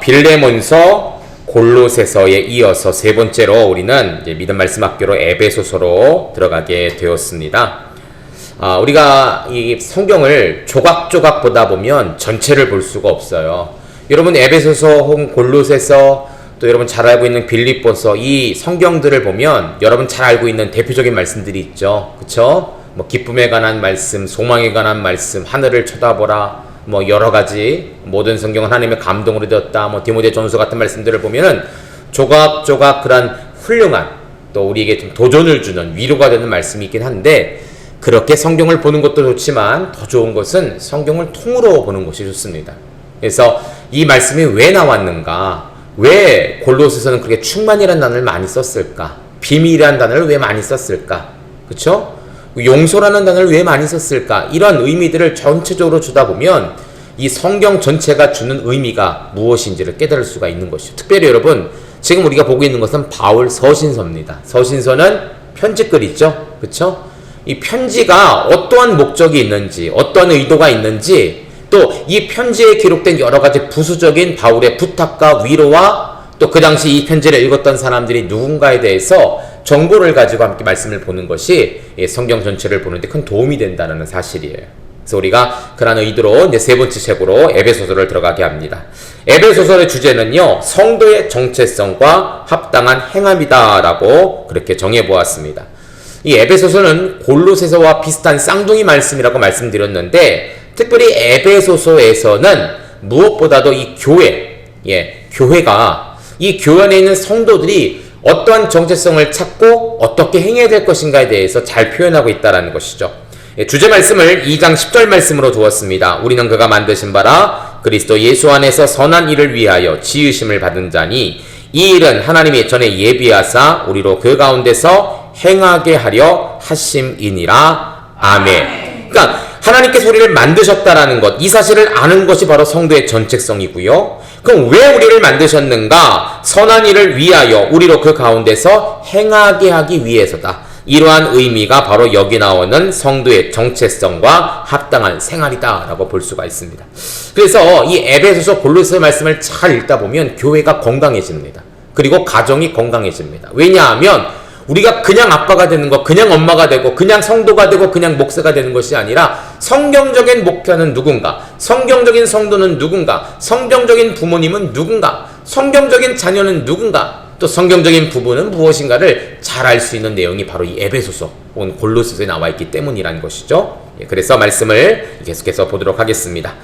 빌레몬서, 골로새서에 이어서 세 번째로 우리는 이제 믿음 말씀 학교로 에베소서로 들어가게 되었습니다. 우리가 이 성경을 조각조각 보다 보면 전체를 볼 수가 없어요. 여러분 에베소서 혹은 골로새서 또 여러분 잘 알고 있는 빌립보서 이 성경들을 보면 여러분 잘 알고 있는 대표적인 말씀들이 있죠. 그쵸? 뭐 기쁨에 관한 말씀, 소망에 관한 말씀, 하늘을 쳐다보라, 뭐 여러 가지 모든 성경은 하나님의 감동으로 되었다, 뭐 디모데전서 같은 말씀들을 보면은 조각조각 그런 훌륭한 또 우리에게 좀 도전을 주는 위로가 되는 말씀이 있긴 한데 그렇게 성경을 보는 것도 좋지만 더 좋은 것은 성경을 통으로 보는 것이 좋습니다. 그래서 이 말씀이 왜 나왔는가? 왜 골로새서는 그렇게 충만이라는 단어를 많이 썼을까? 비밀이라는 단어를 왜 많이 썼을까? 그쵸? 용서라는 단어를 왜 많이 썼을까? 이런 의미들을 전체적으로 주다 보면 이 성경 전체가 주는 의미가 무엇인지를 깨달을 수가 있는 것이죠. 특별히 여러분, 지금 우리가 보고 있는 것은 바울 서신서입니다. 서신서는 편지글 있죠? 그쵸? 이 편지가 어떠한 목적이 있는지, 어떤 의도가 있는지, 또 이 편지에 기록된 여러 가지 부수적인 바울의 부탁과 위로와 또 그 당시 이 편지를 읽었던 사람들이 누군가에 대해서 정보를 가지고 함께 말씀을 보는 것이 성경 전체를 보는데 큰 도움이 된다는 사실이에요. 그래서 우리가 그런 의도로 이제 세 번째 책으로 에베소서를 들어가게 합니다. 에베소서의 주제는요, 성도의 정체성과 합당한 행함이다라고 그렇게 정해보았습니다. 이 에베소서는 골로새서와 비슷한 쌍둥이 말씀이라고 말씀드렸는데 특별히 에베소서에서는 무엇보다도 이 교회가 이 교회 안에 있는 성도들이 어떠한 정체성을 찾고 어떻게 행해야 될 것인가에 대해서 잘 표현하고 있다는 것이죠. 주제 말씀을 2장 10절 말씀으로 두었습니다. 우리는 그가 만드신 바라 그리스도 예수 안에서 선한 일을 위하여 지으심을 받은 자니 이 일은 하나님이 전에 예비하사 우리로 그 가운데서 행하게 하려 하심이니라. 아멘. 그러니까 하나님께서 우리를 만드셨다라는 것, 이 사실을 아는 것이 바로 성도의 전책성이고요. 그럼 왜 우리를 만드셨는가? 선한 일을 위하여 우리로 그 가운데서 행하게 하기 위해서다. 이러한 의미가 바로 여기 나오는 성도의 정체성과 합당한 생활이다 라고 볼 수가 있습니다. 그래서 이 에베소서 골로새 말씀을 잘 읽다 보면 교회가 건강해집니다. 그리고 가정이 건강해집니다. 왜냐하면 우리가 그냥 아빠가 되는 거, 그냥 엄마가 되고, 그냥 성도가 되고, 그냥 목사가 되는 것이 아니라 성경적인 목표는 누군가, 성경적인 성도는 누군가, 성경적인 부모님은 누군가, 성경적인 자녀는 누군가, 또 성경적인 부부는 무엇인가를 잘 알 수 있는 내용이 바로 이 에베소서 혹은 골로새서에 나와 있기 때문이라는 것이죠. 그래서 말씀을 계속해서 보도록 하겠습니다.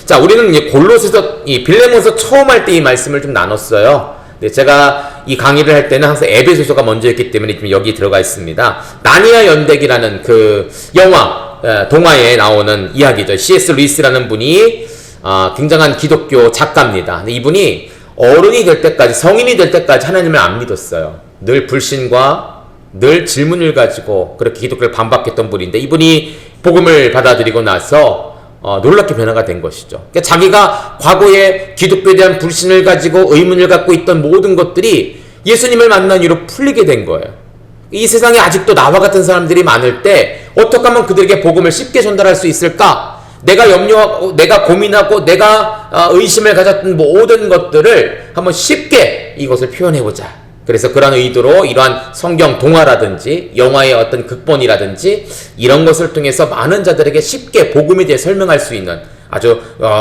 자, 우리는 이 골로새서, 이 빌레몬서 처음 할 때 이 말씀을 좀 나눴어요. 제가 이 강의를 할 때는 항상 에베소서가 먼저였기 때문에 지금 여기 들어가 있습니다. 나니아 연대기라는 그 영화, 동화에 나오는 이야기죠. C.S. 루이스라는 분이 굉장한 기독교 작가입니다. 근데 이분이 어른이 될 때까지, 성인이 될 때까지 하나님을 안 믿었어요. 늘 불신과 늘 질문을 가지고 그렇게 기독교를 반박했던 분인데 이분이 복음을 받아들이고 나서 놀랍게 변화가 된 것이죠. 그러니까 자기가 과거에 기독교에 대한 불신을 가지고 의문을 갖고 있던 모든 것들이 예수님을 만난 이후로 풀리게 된 거예요. 이 세상에 아직도 나와 같은 사람들이 많을 때 어떻게 하면 그들에게 복음을 쉽게 전달할 수 있을까? 내가 염려하고 내가 고민하고 내가 의심을 가졌던 모든 것들을 한번 쉽게 이것을 표현해보자. 그래서 그런 의도로 이러한 성경 동화라든지 영화의 어떤 극본이라든지 이런 것을 통해서 많은 자들에게 쉽게 복음에 대해 설명할 수 있는 아주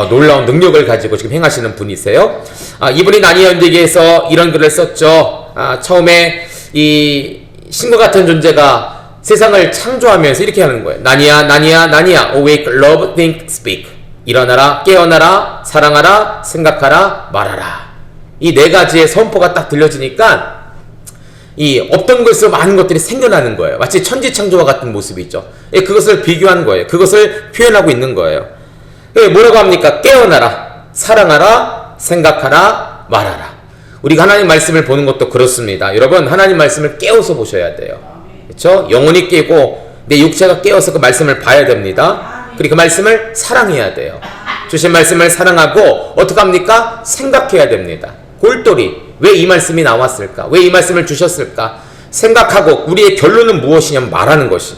놀라운 능력을 가지고 지금 행하시는 분이세요. 이분이 나니아 연대기에서 이런 글을 썼죠. 처음에 이 신과 같은 존재가 세상을 창조하면서 이렇게 하는 거예요. 나니아, 나니아, 나니아, awake, love, think, speak. 일어나라, 깨어나라, 사랑하라, 생각하라, 말하라. 이 네 가지의 선포가 딱 들려지니까 이 없던 것에서 많은 것들이 생겨나는 거예요. 마치 천지창조와 같은 모습이죠. 그것을 비교한 거예요. 그것을 표현하고 있는 거예요. 뭐라고 합니까? 깨어나라, 사랑하라, 생각하라, 말하라. 우리가 하나님 말씀을 보는 것도 그렇습니다. 여러분, 하나님 말씀을 깨워서 보셔야 돼요. 그렇죠? 영혼이 깨고 내 육체가 깨어서 그 말씀을 봐야 됩니다. 그리고 그 말씀을 사랑해야 돼요. 주신 말씀을 사랑하고 어떻게 합니까? 생각해야 됩니다. 골똘히 왜 이 말씀이 나왔을까? 왜 이 말씀을 주셨을까? 생각하고 우리의 결론은 무엇이냐면 말하는 것이.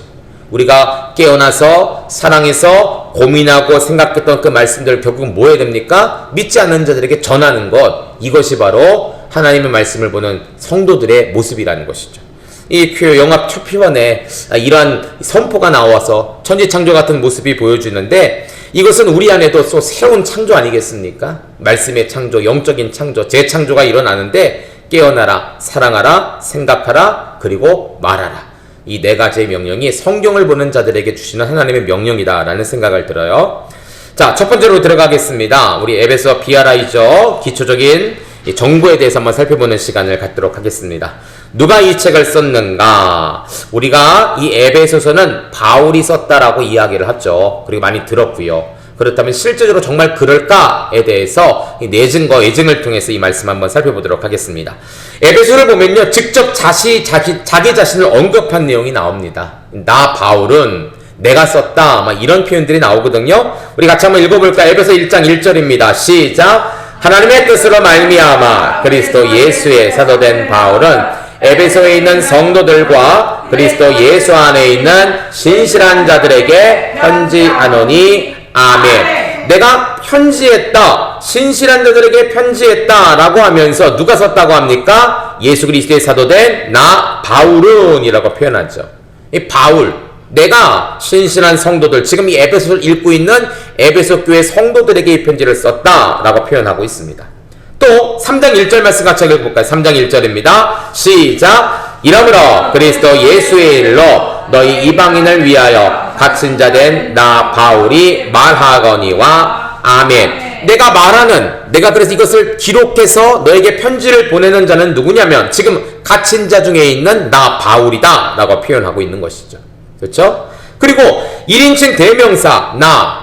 우리가 깨어나서 사랑해서 고민하고 생각했던 그 말씀들을 결국 뭐 해야 됩니까? 믿지 않는 자들에게 전하는 것. 이것이 바로 하나님의 말씀을 보는 성도들의 모습이라는 것이죠. 이 영합 초피원에 이러한 선포가 나와서 천지창조 같은 모습이 보여주는데, 이것은 우리 안에도 또 새로운 창조 아니겠습니까? 말씀의 창조, 영적인 창조, 재창조가 일어나는데, 깨어나라, 사랑하라, 생각하라, 그리고 말하라. 이 네 가지의 명령이 성경을 보는 자들에게 주시는 하나님의 명령이다라는 생각을 들어요. 자, 첫 번째로 들어가겠습니다. 우리 에베소 BRI죠. 기초적인 정보에 대해서 한번 살펴보는 시간을 갖도록 하겠습니다. 누가 이 책을 썼는가? 우리가 이 에베소서는 바울이 썼다라고 이야기를 하죠. 그리고 많이 들었고요. 그렇다면 실제적으로 정말 그럴까에 대해서 내 증거, 예증을 통해서 이 말씀 한번 살펴보도록 하겠습니다. 에베소를 보면요, 직접 자기 자신을 언급한 내용이 나옵니다. 나 바울은 내가 썼다, 막 이런 표현들이 나오거든요. 우리 같이 한번 읽어볼까? 에베소 1장 1절입니다. 시작. 하나님의 뜻으로 말미암아 그리스도 예수의 사도된 바울은 에베소에 있는 성도들과 그리스도 예수 안에 있는 신실한 자들에게 편지하노니 아멘. 내가 편지했다, 신실한 자들에게 편지했다 라고 하면서 누가 썼다고 합니까? 예수 그리스도의 사도된 나 바울은 이라고 표현하죠. 이 바울, 내가 신실한 성도들, 지금 이 에베소를 읽고 있는 에베소 교회 성도들에게 이 편지를 썼다 라고 표현하고 있습니다. 또 3장 1절 말씀 같이 읽어볼까요? 3장 1절입니다. 시작. 이러므로 그리스도 예수의 일로 너희 이방인을 위하여 갇힌 자 된 나 바울이 말하거니와 아멘. 내가 그래서 이것을 기록해서 너에게 편지를 보내는 자는 누구냐면 지금 갇힌 자 중에 있는 나 바울이다 라고 표현하고 있는 것이죠. 그렇죠? 그리고 1인칭 대명사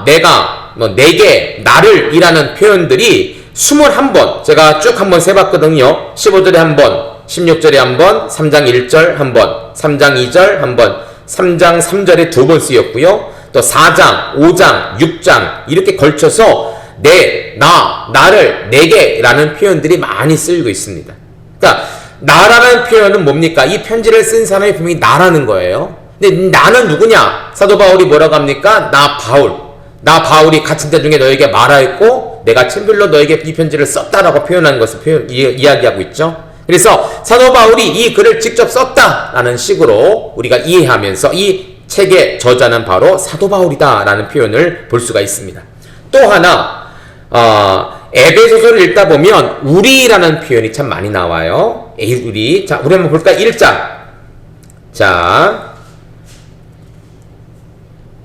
내가, 내게, 나를 이라는 표현들이 21번 제가 쭉 한번 세봤거든요. 15절에 한번, 16절에 한번, 3장 1절 한번, 3장 2절 한번, 3장 3절에 두 번 쓰였고요. 또 4장, 5장, 6장 이렇게 걸쳐서 나를, 내게 라는 표현들이 많이 쓰이고 있습니다. 그러니까 나라는 표현은 뭡니까? 이 편지를 쓴 사람이 분명히 나라는 거예요. 근데 나는 누구냐? 사도 바울이 뭐라고 합니까? 나 바울이 갇힌 자 중에 너에게 말하였고 내가 친필로 너에게 이 편지를 썼다라고 표현한 것을 이야기하고 있죠. 그래서 사도 바울이 이 글을 직접 썼다라는 식으로 우리가 이해하면서 이 책의 저자는 바로 사도 바울이다 라는 표현을 볼 수가 있습니다. 또 하나 에베소서를 읽다 보면 우리라는 표현이 참 많이 나와요. 우리. 자, 우리 한번 볼까요? 1장. 자,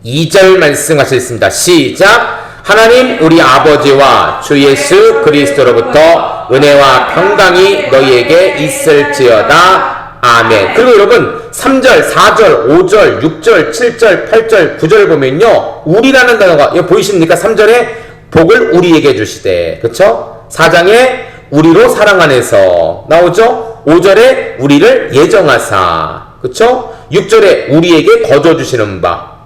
2절 말씀 같이 읽습니다. 시작. 하나님 우리 아버지와 주 예수 그리스도로부터 은혜와 평강이 너희에게 있을지어다. 아멘. 그리고 여러분 3절, 4절, 5절, 6절, 7절, 8절, 9절 보면요, 우리라는 단어가 이거 보이십니까? 3절에 복을 우리에게 주시되, 그쵸? 4장에 우리로 사랑 안에서 나오죠? 5절에 우리를 예정하사, 그쵸? 6절에 우리에게 거저 주시는 바,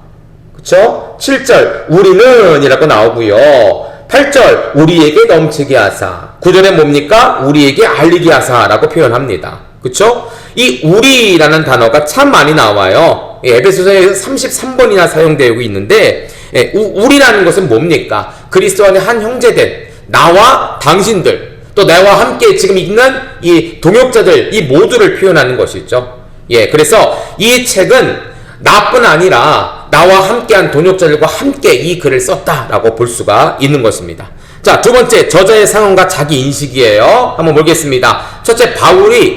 그쵸? 7절 우리는 이라고 나오고요. 8절 우리에게 넘치게 하사, 9절에 뭡니까? 우리에게 알리게 하사 라고 표현합니다. 그쵸? 이 우리라는 단어가 참 많이 나와요. 에베소서에서 33번이나 사용되고 있는데, 우리라는 것은 뭡니까? 그리스도 안에 한 형제된 나와 당신들, 또 나와 함께 지금 있는 이 동역자들, 이 모두를 표현하는 것이죠. 그래서 이 책은 나뿐 아니라 나와 함께한 동역자들과 함께 이 글을 썼다라고 볼 수가 있는 것입니다. 자, 두 번째, 저자의 상황과 자기 인식이에요. 한번 보겠습니다. 첫째,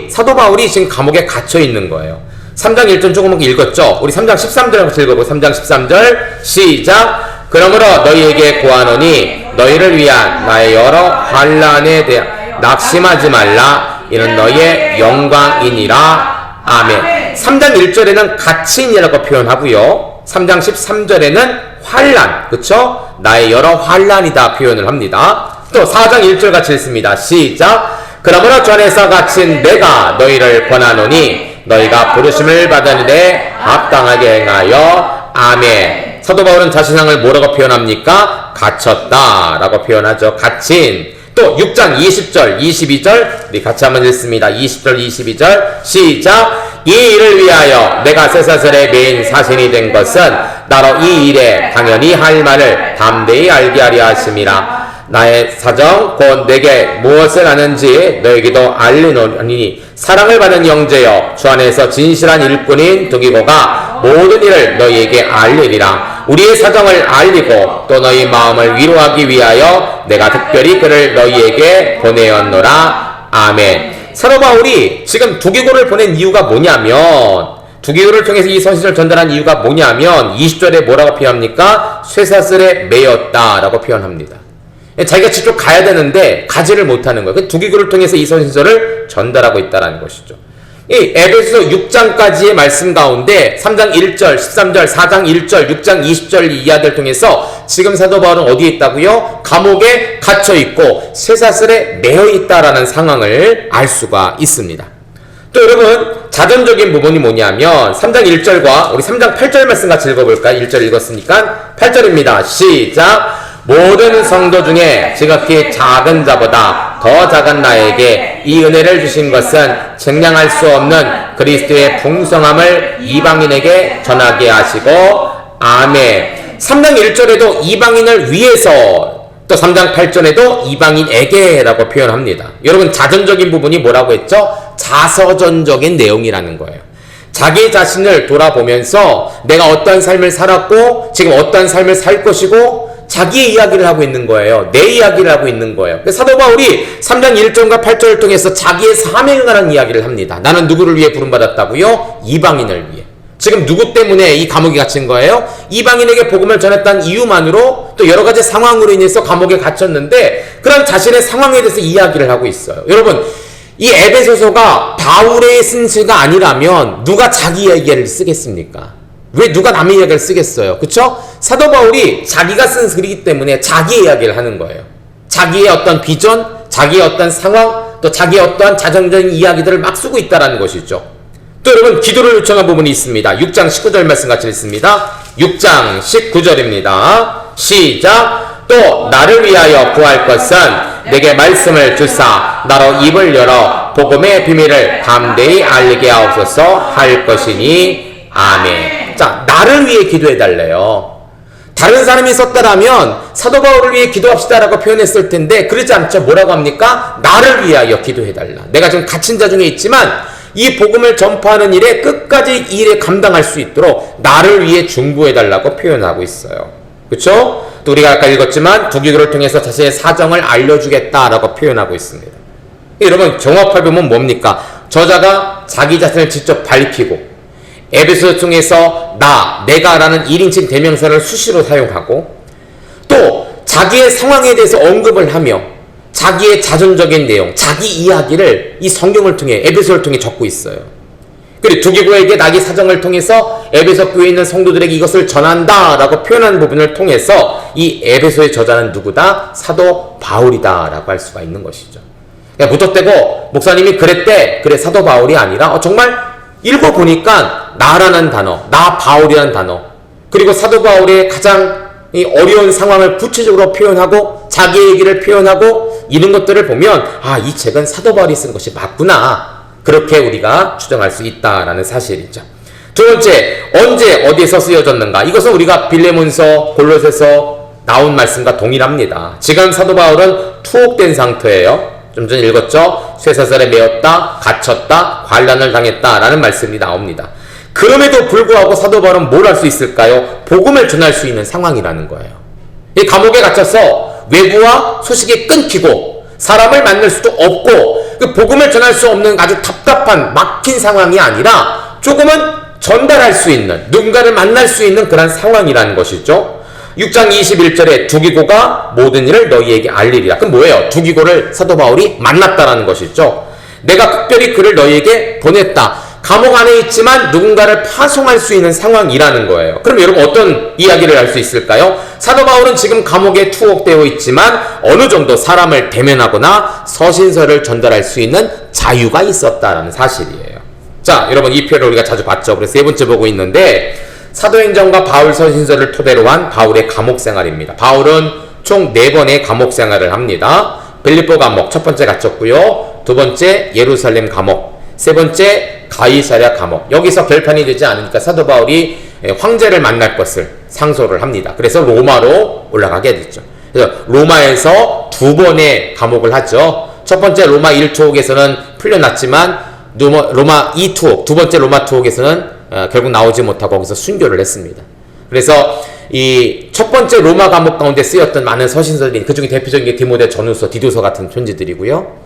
사도 바울이 지금 감옥에 갇혀 있는 거예요. 3장 1절 조금 읽었죠? 우리 3장 13절 한번 읽어보고, 3장 13절, 시작! 그러므로 너희에게 고하노니, 너희를 위한 나의 여러 환난에 대하여 낙심하지 말라. 이는 너희의 영광이니라. 아멘. 3장 1절에는 갇힌이라고 표현하고요. 3장 13절에는 환난, 그쵸? 나의 여러 환난이다 표현을 합니다. 또 4장 1절 같이 읽습니다. 시작! 그러므로 주 안에서 갇힌 내가 너희를 권하노니 너희가 부르심을 받은 데 합당하게 행하여. 아멘. 사도 바울은 자신을 뭐라고 표현합니까? 갇혔다 라고 표현하죠. 갇힌. 또 6장 20절 22절 우리 같이 한번 읽습니다. 20절 22절 시작! 이 일을 위하여 내가 쇠사슬의 메인 사신이 된 것은 나로 이 일에 당연히 할 말을 담대히 알게 하려 하심이라. 나의 사정 곧 내게 무엇을 하는지 너에게도 알리노니 사랑을 받는 형제여 주 안에서 진실한 일꾼인 두기고가 모든 일을 너희에게 알리리라. 우리의 사정을 알리고 또 너희 마음을 위로하기 위하여 내가 특별히 그를 너희에게 보내었노라. 아멘. 사도 바울이 지금 두기고를 보낸 이유가 뭐냐면, 두기고를 통해서 이 서신을 전달한 이유가 뭐냐면 20절에 뭐라고 표현합니까? 쇠사슬에 매였다 라고 표현합니다. 자기가 직접 가야 되는데 가지를 못하는 거예요. 두기고를 통해서 이 서신서를 전달하고 있다는 것이죠. 이 에베소 6장까지의 말씀 가운데 3장 1절, 13절, 4장 1절, 6장 20절 이야기를 통해서 지금 사도 바울은 어디에 있다고요? 감옥에 갇혀 있고 쇠사슬에 매여 있다라는 상황을 알 수가 있습니다. 또 여러분, 자전적인 부분이 뭐냐면 3장 1절과 우리 3장 8절 말씀 같이 읽어볼까요? 1절 읽었으니까 8절입니다. 시작! 모든 성도 중에 지극히 작은 자보다 더 작은 나에게 이 은혜를 주신 것은 증량할 수 없는 그리스도의 풍성함을 이방인에게 전하게 하시고 아멘. 3장 1절에도 이방인을 위해서, 또 3장 8절에도 이방인에게 라고 표현합니다. 여러분, 자전적인 부분이 뭐라고 했죠? 자서전적인 내용이라는 거예요. 자기 자신을 돌아보면서 내가 어떠한 삶을 살았고 지금 어떠한 삶을 살 것이고 자기의 이야기를 하고 있는 거예요. 내 이야기를 하고 있는 거예요. 사도 바울이 3장 1절과 8절을 통해서 자기의 사명에 관한 이야기를 합니다. 나는 누구를 위해 부름받았다고요? 이방인을 위해. 지금 누구 때문에 이 감옥에 갇힌 거예요? 이방인에게 복음을 전했다는 이유만으로 또 여러 가지 상황으로 인해서 감옥에 갇혔는데 그런 자신의 상황에 대해서 이야기를 하고 있어요. 여러분, 이 에베소서가 바울의 쓴 시가 아니라면 누가 자기 이야기를 쓰겠습니까? 왜 누가 남의 이야기를 쓰겠어요? 그쵸? 사도 바울이 자기가 쓴 글이기 때문에 자기 이야기를 하는 거예요. 자기의 어떤 비전, 자기의 어떤 상황, 또 자기의 어떠한 자정적인 이야기들을 막 쓰고 있다는 것이죠. 또 여러분, 기도를 요청한 부분이 있습니다. 6장 19절 말씀 같이 읽습니다. 6장 19절입니다. 시작! 또 나를 위하여 구할 것은 내게 말씀을 주사 나로 입을 열어 복음의 비밀을 담대히 알리게 하옵소서 할 것이니 아멘. 자, 나를 위해 기도해달래요. 다른 사람이 썼다라면 사도 바울을 위해 기도합시다라고 표현했을 텐데 그러지 않죠. 뭐라고 합니까? 나를 위하여 기도해달라. 내가 지금 갇힌 자 중에 있지만 이 복음을 전파하는 일에 끝까지 이 일에 감당할 수 있도록 나를 위해 중보해달라고 표현하고 있어요. 그렇죠? 또 우리가 아까 읽었지만 두기고를 통해서 자신의 사정을 알려주겠다라고 표현하고 있습니다. 여러분, 정확하게 보면 뭡니까? 저자가 자기 자신을 직접 밝히고 에베소 통해서 내가라는 1인칭 대명사를 수시로 사용하고 또 자기의 상황에 대해서 언급을 하며 자기의 자존적인 내용, 자기 이야기를 이 성경을 통해 에베소를 통해 적고 있어요. 그리고 두기고에게 자기 사정을 통해서 에베소 교회에 있는 성도들에게 이것을 전한다라고 표현하는 부분을 통해서 이 에베소의 저자는 누구다? 사도 바울이다 라고 할 수가 있는 것이죠. 그러니까 무턱대고 목사님이 그랬대, 그래 사도 바울이 아니라 정말 읽어보니까 나라는 단어, 나 바울이라는 단어, 그리고 사도 바울의 가장 이 어려운 상황을 구체적으로 표현하고 자기 얘기를 표현하고 이런 것들을 보면 이 책은 사도 바울이 쓴 것이 맞구나, 그렇게 우리가 추정할 수 있다라는 사실이죠. 두 번째, 언제 어디에서 쓰여졌는가? 이것은 우리가 빌레몬서, 골로새서 나온 말씀과 동일합니다. 지금 사도 바울은 투옥된 상태예요. 좀 전에 읽었죠? 쇠사슬에 매였다, 갇혔다, 관란을 당했다 라는 말씀이 나옵니다. 그럼에도 불구하고 사도 바울은 뭘 할 수 있을까요? 복음을 전할 수 있는 상황이라는 거예요. 이 감옥에 갇혀서 외부와 소식이 끊기고 사람을 만날 수도 없고 그 복음을 전할 수 없는 아주 답답한 막힌 상황이 아니라 조금은 전달할 수 있는, 누군가를 만날 수 있는 그런 상황이라는 것이죠. 6장 21절에 두기고가 모든 일을 너희에게 알리리라. 그럼 뭐예요? 두기고를 사도 바울이 만났다라는 것이죠. 내가 특별히 그를 너희에게 보냈다. 감옥 안에 있지만 누군가를 파송할 수 있는 상황이라는 거예요. 그럼 여러분 어떤 이야기를 할 수 있을까요? 사도 바울은 지금 감옥에 투옥되어 있지만 어느 정도 사람을 대면하거나 서신서를 전달할 수 있는 자유가 있었다라는 사실이에요. 자, 여러분 이 표를 우리가 자주 봤죠. 그래서 세 번째 보고 있는데 사도행전과 바울 서신서를 토대로 한 바울의 감옥 생활입니다. 바울은 총 4번의 감옥 생활을 합니다. 빌립보 감옥 첫 번째 갇혔고요. 두 번째 예루살렘 감옥, 세 번째 가이사랴 감옥. 여기서 결판이 되지 않으니까 사도 바울이 황제를 만날 것을 상소를 합니다. 그래서 로마로 올라가게 됐죠. 그래서 로마에서 두 번의 감옥을 하죠. 첫 번째 로마 1투옥에서는 풀려났지만 로마 2투옥, 두 번째 로마 투옥에서는 결국 나오지 못하고 거기서 순교를 했습니다. 그래서 이 첫 번째 로마 감옥 가운데 쓰였던 많은 서신서들이, 그중에 대표적인 게 디모데 전후서, 디도서 같은 편지들이고요.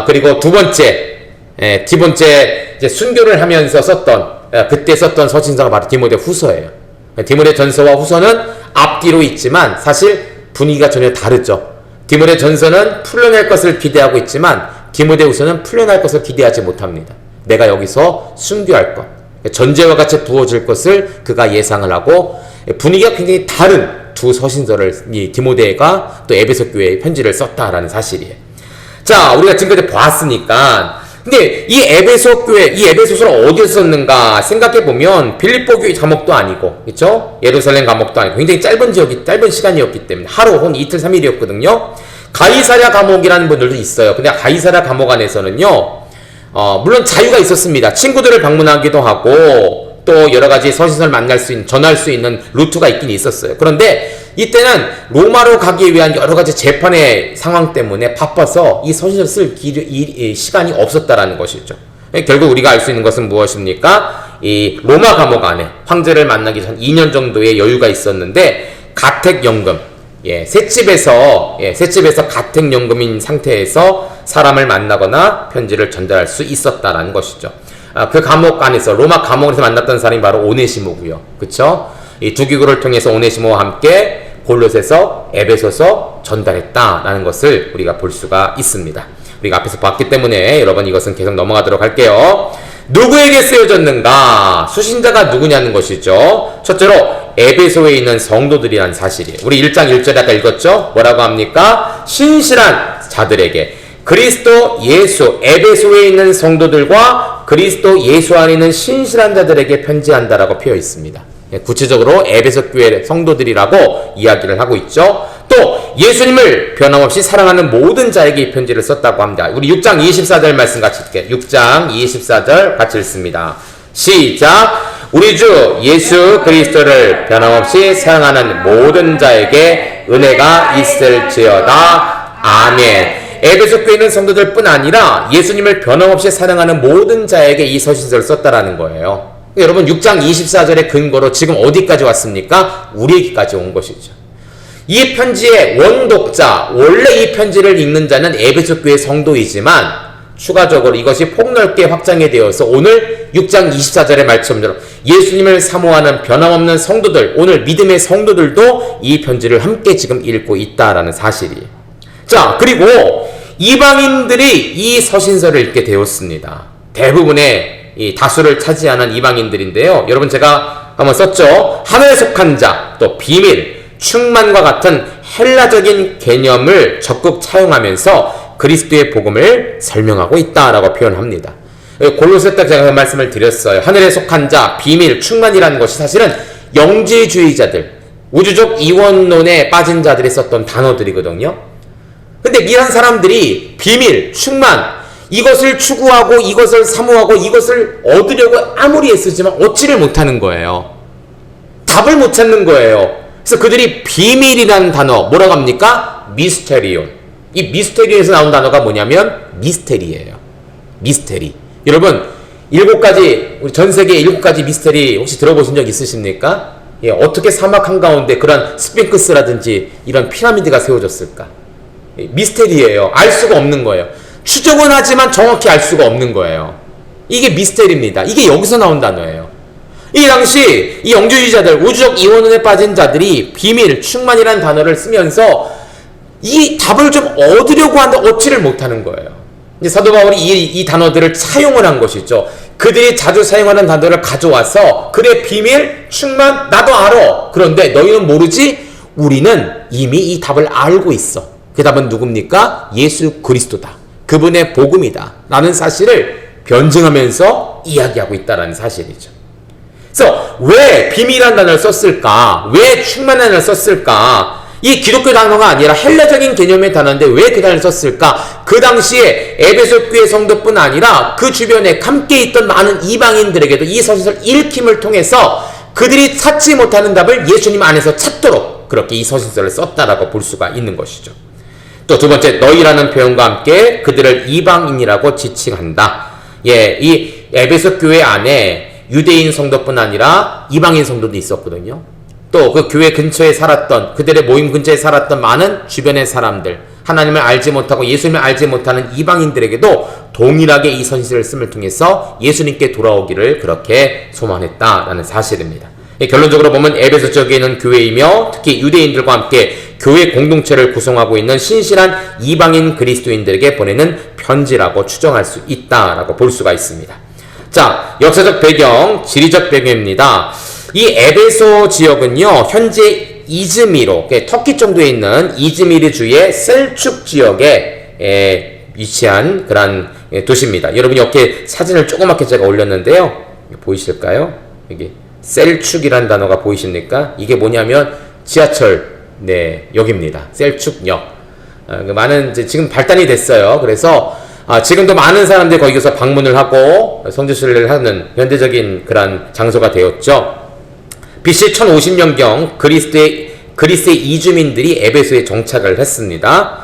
그리고 두 번째 이제 순교를 하면서 그때 썼던 서신서가 바로 디모데 후서예요. 디모데 전서와 후서는 앞뒤로 있지만 사실 분위기가 전혀 다르죠. 디모데 전서는 풀려날 것을 기대하고 있지만 디모데 후서는 풀려날 것을 기대하지 못합니다. 내가 여기서 순교할 것, 전제와 같이 부어질 것을 그가 예상을 하고, 분위기가 굉장히 다른 두 서신서를 이 디모데가 또 에베소 교회에 편지를 썼다라는 사실이에요. 자, 우리가 지금까지 보았으니까, 근데 이 에베소 교회, 이 에베소서를 어디서 썼는가 생각해 보면 빌립보 교회 감옥도 아니고, 그렇죠? 예루살렘 감옥도 아니고, 굉장히 짧은 시간이었기 때문에 하루 혹은 이틀 3일이었거든요. 가이사랴 감옥이라는 분들도 있어요. 근데 가이사랴 감옥 안에서는요, 물론 자유가 있었습니다. 친구들을 방문하기도 하고 또 여러 가지 서신서를 만날 수 있는, 전할 수 있는 루트가 있긴 있었어요. 그런데 이때는 로마로 가기 위한 여러 가지 재판의 상황 때문에 바빠서 이 서신서를 쓸 시간이 없었다라는 것이죠. 결국 우리가 알 수 있는 것은 무엇입니까? 이 로마 감옥 안에 황제를 만나기 전 2년 정도의 여유가 있었는데 가택연금, 셋집에서 가택연금인 상태에서 사람을 만나거나 편지를 전달할 수 있었다라는 것이죠. 그 감옥 안에서, 로마 감옥에서 만났던 사람이 바로 오네시모고요. 그쵸? 이 두 기구를 통해서 오네시모와 함께 골로새서, 에베소서 전달했다라는 것을 우리가 볼 수가 있습니다. 우리가 앞에서 봤기 때문에 여러분 이것은 계속 넘어가도록 할게요. 누구에게 쓰여졌는가? 수신자가 누구냐는 것이죠. 첫째로 에베소에 있는 성도들이라는 사실이에요. 우리 1장 1절에 아까 읽었죠? 뭐라고 합니까? 신실한 자들에게, 그리스도 예수, 에베소에 있는 성도들과 그리스도 예수 안에 있는 신실한 자들에게 편지한다라고 표어 있습니다. 구체적으로 에베소 교회 성도들이라고 이야기를 하고 있죠. 또 예수님을 변함없이 사랑하는 모든 자에게 이 편지를 썼다고 합니다. 우리 6장 24절 말씀 같이 읽게요. 6장 24절 같이 읽습니다. 시작. 우리 주 예수 그리스도를 변함없이 사랑하는 모든 자에게 은혜가 있을지어다. 아멘. 에베소 교회 있는 성도들뿐 아니라 예수님을 변함없이 사랑하는 모든 자에게 이 서신서를 썼다라는 거예요. 여러분 6장 24절의 근거로 지금 어디까지 왔습니까? 우리에게까지 온 것이죠. 이 편지의 원독자, 원래 이 편지를 읽는 자는 에베소 교회 성도이지만 추가적으로 이것이 폭넓게 확장이 되어서 오늘 6장 24절의 말씀처럼 예수님을 사모하는 변함없는 성도들, 오늘 믿음의 성도들도 이 편지를 함께 지금 읽고 있다라는 사실이에요. 자, 그리고 이방인들이 이 서신서를 읽게 되었습니다. 대부분의 이 다수를 차지하는 이방인들인데요. 여러분 제가 한번 썼죠. 하늘에 속한 자, 또 비밀, 충만과 같은 헬라적인 개념을 적극 차용하면서 그리스도의 복음을 설명하고 있다라고 표현합니다. 골로새 때 제가 말씀을 드렸어요. 하늘에 속한 자, 비밀, 충만이라는 것이 사실은 영지주의자들, 우주적 이원론에 빠진 자들이 썼던 단어들이거든요. 근데 이런 사람들이 비밀, 충만, 이것을 추구하고 이것을 사모하고 이것을 얻으려고 아무리 애쓰지만 얻지를 못하는 거예요. 답을 못 찾는 거예요. 그래서 그들이 비밀이라는 단어, 뭐라고 합니까? 미스테리온. 이 미스테리에서 나온 단어가 뭐냐면 미스테리예요. 미스테리. 여러분 7가지, 우리 전 세계 7가지 미스테리 혹시 들어보신 적 있으십니까? 어떻게 사막 한가운데 그런 스핑크스라든지 이런 피라미드가 세워졌을까? 미스테리예요. 알 수가 없는 거예요. 추정은 하지만 정확히 알 수가 없는 거예요. 이게 미스테리입니다. 이게 여기서 나온 단어예요. 이 당시 이 영주주의자들, 우주적 이원론에 빠진 자들이 비밀, 충만이라는 단어를 쓰면서 이 답을 좀 얻으려고 하는데 얻지를 못하는 거예요. 이제 사도 바울이 이 단어들을 차용을 한 것이죠. 그들이 자주 사용하는 단어를 가져와서 그래, 비밀, 충만, 나도 알아. 그런데 너희는 모르지? 우리는 이미 이 답을 알고 있어. 그 답은 누굽니까? 예수 그리스도다. 그분의 복음이다. 라는 사실을 변증하면서 이야기하고 있다는 사실이죠. 그래서 왜 비밀이라는 단어를 썼을까? 왜 충만한 단어를 썼을까? 이 기독교 단어가 아니라 헬라적인 개념의 단어인데 왜 그 단어를 썼을까? 그 당시에 에베소 교회 성도뿐 아니라 그 주변에 함께 있던 많은 이방인들에게도 이 서신서를 읽힘을 통해서 그들이 찾지 못하는 답을 예수님 안에서 찾도록 그렇게 이 서신서를 썼다라고 볼 수가 있는 것이죠. 또 두 번째, 너희라는 표현과 함께 그들을 이방인이라고 지칭한다. 예, 이 에베소 교회 안에 유대인 성도뿐 아니라 이방인 성도도 있었거든요. 또 그 교회 근처에 살았던, 그들의 모임 근처에 살았던 많은 주변의 사람들, 하나님을 알지 못하고 예수님을 알지 못하는 이방인들에게도 동일하게 이 서신서를 씀을 통해서 예수님께 돌아오기를 그렇게 소망했다라는 사실입니다. 결론적으로 보면 에베소 지역에 있는 교회이며 특히 유대인들과 함께 교회 공동체를 구성하고 있는 신실한 이방인 그리스도인들에게 보내는 편지라고 추정할 수 있다라고 볼 수가 있습니다. 자, 역사적 배경, 지리적 배경입니다. 이 에베소 지역은요, 현재 이즈미로, 터키 정도에 있는 이즈미르 주의 셀축 지역에 위치한 그런 도시입니다. 여러분이 이렇게 사진을 조그맣게 제가 올렸는데요. 보이실까요? 여기 셀축이라는 단어가 보이십니까? 이게 뭐냐면 지하철, 역입니다. 셀축역. 많은, 지금 발달이 됐어요. 그래서 지금도 많은 사람들이 거기서 방문을 하고 성지순례를 하는 현대적인 그런 장소가 되었죠. BC 1050년경 그리스의 이주민들이 에베소에 정착을 했습니다.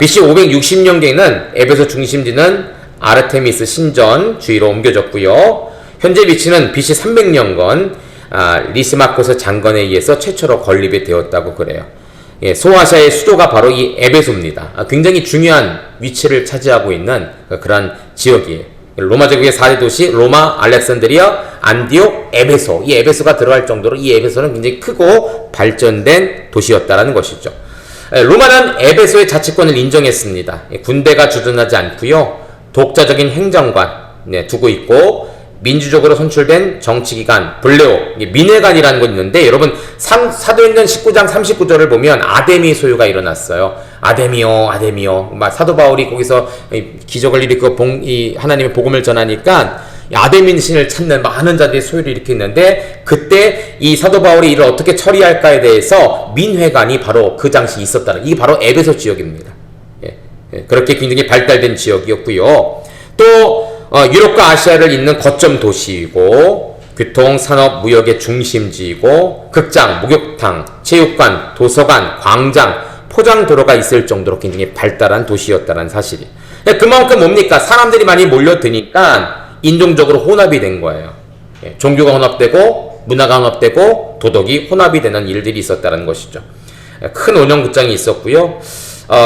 BC 560년경에는 에베소 중심지는 아르테미스 신전 주위로 옮겨졌고요. 현재 위치는 BC 300년경 리스마코스 장관에 의해서 최초로 건립이 되었다고 그래요. 예, 소아시아의 수도가 바로 이 에베소입니다. 굉장히 중요한 위치를 차지하고 있는 그런 지역이에요. 로마 제국의 4대 도시 로마, 알렉산드리아, 안디옥, 에베소. 이 에베소가 들어갈 정도로 이 에베소는 굉장히 크고 발전된 도시였다는 것이죠. 로마는 에베소의 자치권을 인정했습니다. 군대가 주둔하지 않고요. 독자적인 행정관 두고 있고 민주적으로 선출된 정치기관 블레오, 민회관이라는 건 있는데 여러분 사도행전 19장 39절을 보면 아데미 소유가 일어났어요. 아데미요. 막 사도 바울이 거기서 기적을 일으키고 하나님의 복음을 전하니까 아데미 신을 찾는 많은 자들이 소유를 일으켰는데 그때 이 사도 바울이 이를 어떻게 처리할까에 대해서 민회관이 바로 그 당시 있었다는, 이게 바로 에베소 지역입니다. 그렇게 굉장히 발달된 지역이었고요. 또 유럽과 아시아를 잇는 거점 도시이고 교통, 산업, 무역의 중심지이고 극장, 목욕탕, 체육관, 도서관, 광장, 포장도로가 있을 정도로 굉장히 발달한 도시였다는 사실이. 그만큼 뭡니까? 사람들이 많이 몰려드니까 인종적으로 혼합이 된 거예요. 종교가 혼합되고 문화가 혼합되고 도덕이 혼합이 되는 일들이 있었다는 것이죠. 큰 원형극장이 있었고요.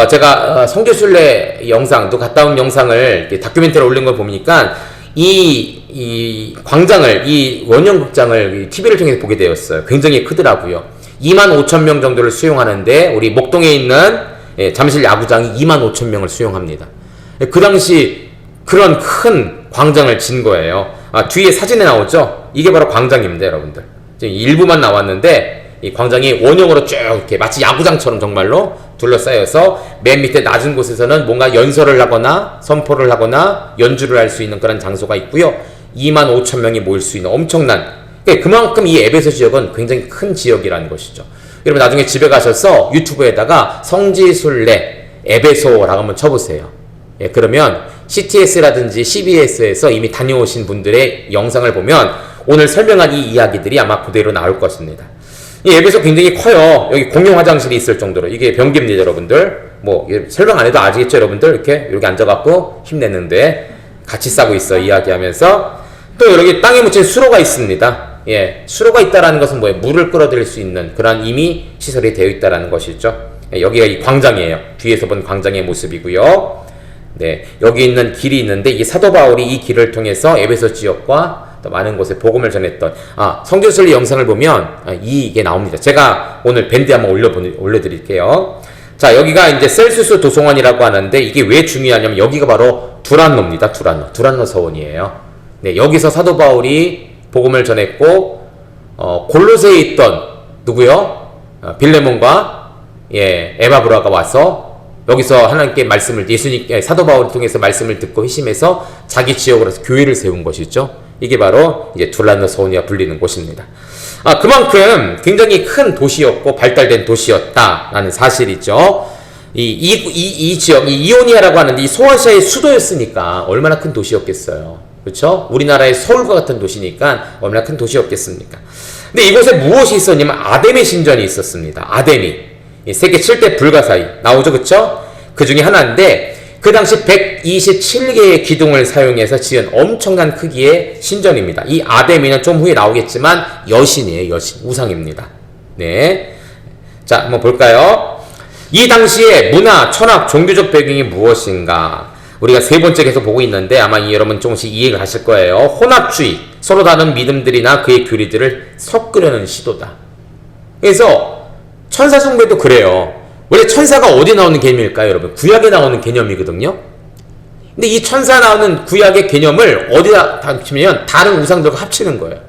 제가 성교순례 영상, 또 갔다 온 영상을 다큐멘터리를 올린 걸 보니까 이 광장을, 이 원형극장을 TV를 통해서 보게 되었어요. 굉장히 크더라고요. 25,000명 정도를 수용하는데 우리 목동에 있는 잠실 야구장이 25,000명을 수용합니다. 그 당시 그런 큰 광장을 진 거예요. 뒤에 사진에 나오죠? 이게 바로 광장입니다, 여러분들. 지금 일부만 나왔는데 이 광장이 원형으로 쭉 이렇게 마치 야구장처럼 정말로 둘러싸여서 맨 밑에 낮은 곳에서는 뭔가 연설을 하거나 선포를 하거나 연주를 할 수 있는 그런 장소가 있고요. 25,000명이 모일 수 있는 엄청난, 그만큼 이 에베소 지역은 굉장히 큰 지역이라는 것이죠. 여러분 나중에 집에 가셔서 유튜브에다가 성지순례 에베소라고 한번 쳐보세요. 그러면 CTS라든지 CBS에서 이미 다녀오신 분들의 영상을 보면 오늘 설명한 이 이야기들이 아마 그대로 나올 것입니다. 이 에베소 굉장히 커요. 여기 공용 화장실이 있을 정도로. 이게 변기입니다, 여러분들. 뭐 설명 안 해도 아시겠죠, 여러분들? 이렇게 앉아갖고 힘내는데 같이 싸고 있어, 이야기하면서. 또 여기 땅에 묻힌 수로가 있습니다. 수로가 있다라는 것은 뭐예요? 물을 끌어들일 수 있는 그런 이미 시설이 되어 있다라는 것이죠. 여기가 이 광장이에요. 뒤에서 본 광장의 모습이고요. 여기 있는 길이 있는데 이 사도 바울이 이 길을 통해서 에베소 지역과 또 많은 곳에 복음을 전했던 성교순례 영상을 보면 이게 나옵니다. 제가 오늘 밴드 한번 올려드릴게요. 자, 여기가 이제 셀수스 도성원이라고 하는데 이게 왜 중요하냐면 여기가 바로 두란노입니다. 두란노 서원이에요. 여기서 사도 바울이 복음을 전했고 골로새에 있던 누구요? 빌레몬과 에바브라가 와서 여기서 하나님께 말씀을 사도 바울을 통해서 말씀을 듣고 회심해서 자기 지역으로 교회를 세운 것이죠. 이게 바로 이제 두란노 서원이라 불리는 곳입니다. 그만큼 굉장히 큰 도시였고 발달된 도시였다라는 사실이죠. 이 지역, 이 이오니아라고 하는 이 소아시아의 수도였으니까 얼마나 큰 도시였겠어요. 그렇죠? 우리나라의 서울과 같은 도시니까 얼마나 큰 도시였겠습니까? 근데 이곳에 무엇이 있었냐면 아데미 신전이 있었습니다. 아데미. 세계 7대 불가사의 나오죠, 그렇죠? 그 중에 하나인데 그 당시 127개의 기둥을 사용해서 지은 엄청난 크기의 신전입니다. 이 아데미는 좀 후에 나오겠지만 여신이에요, 여신. 우상입니다. 네. 자, 한번 볼까요? 이 당시의 문화, 철학, 종교적 배경이 무엇인가? 우리가 세 번째 계속 보고 있는데 아마 여러분 조금씩 이해를 하실 거예요. 혼합주의, 서로 다른 믿음들이나 그의 교리들을 섞으려는 시도다. 그래서 천사 숭배도 그래요. 원래 천사가 어디 나오는 개념일까요, 여러분? 구약에 나오는 개념이거든요. 근데 이 천사 나오는 구약의 개념을 어디다 합치면 다른 우상들과 합치는 거예요.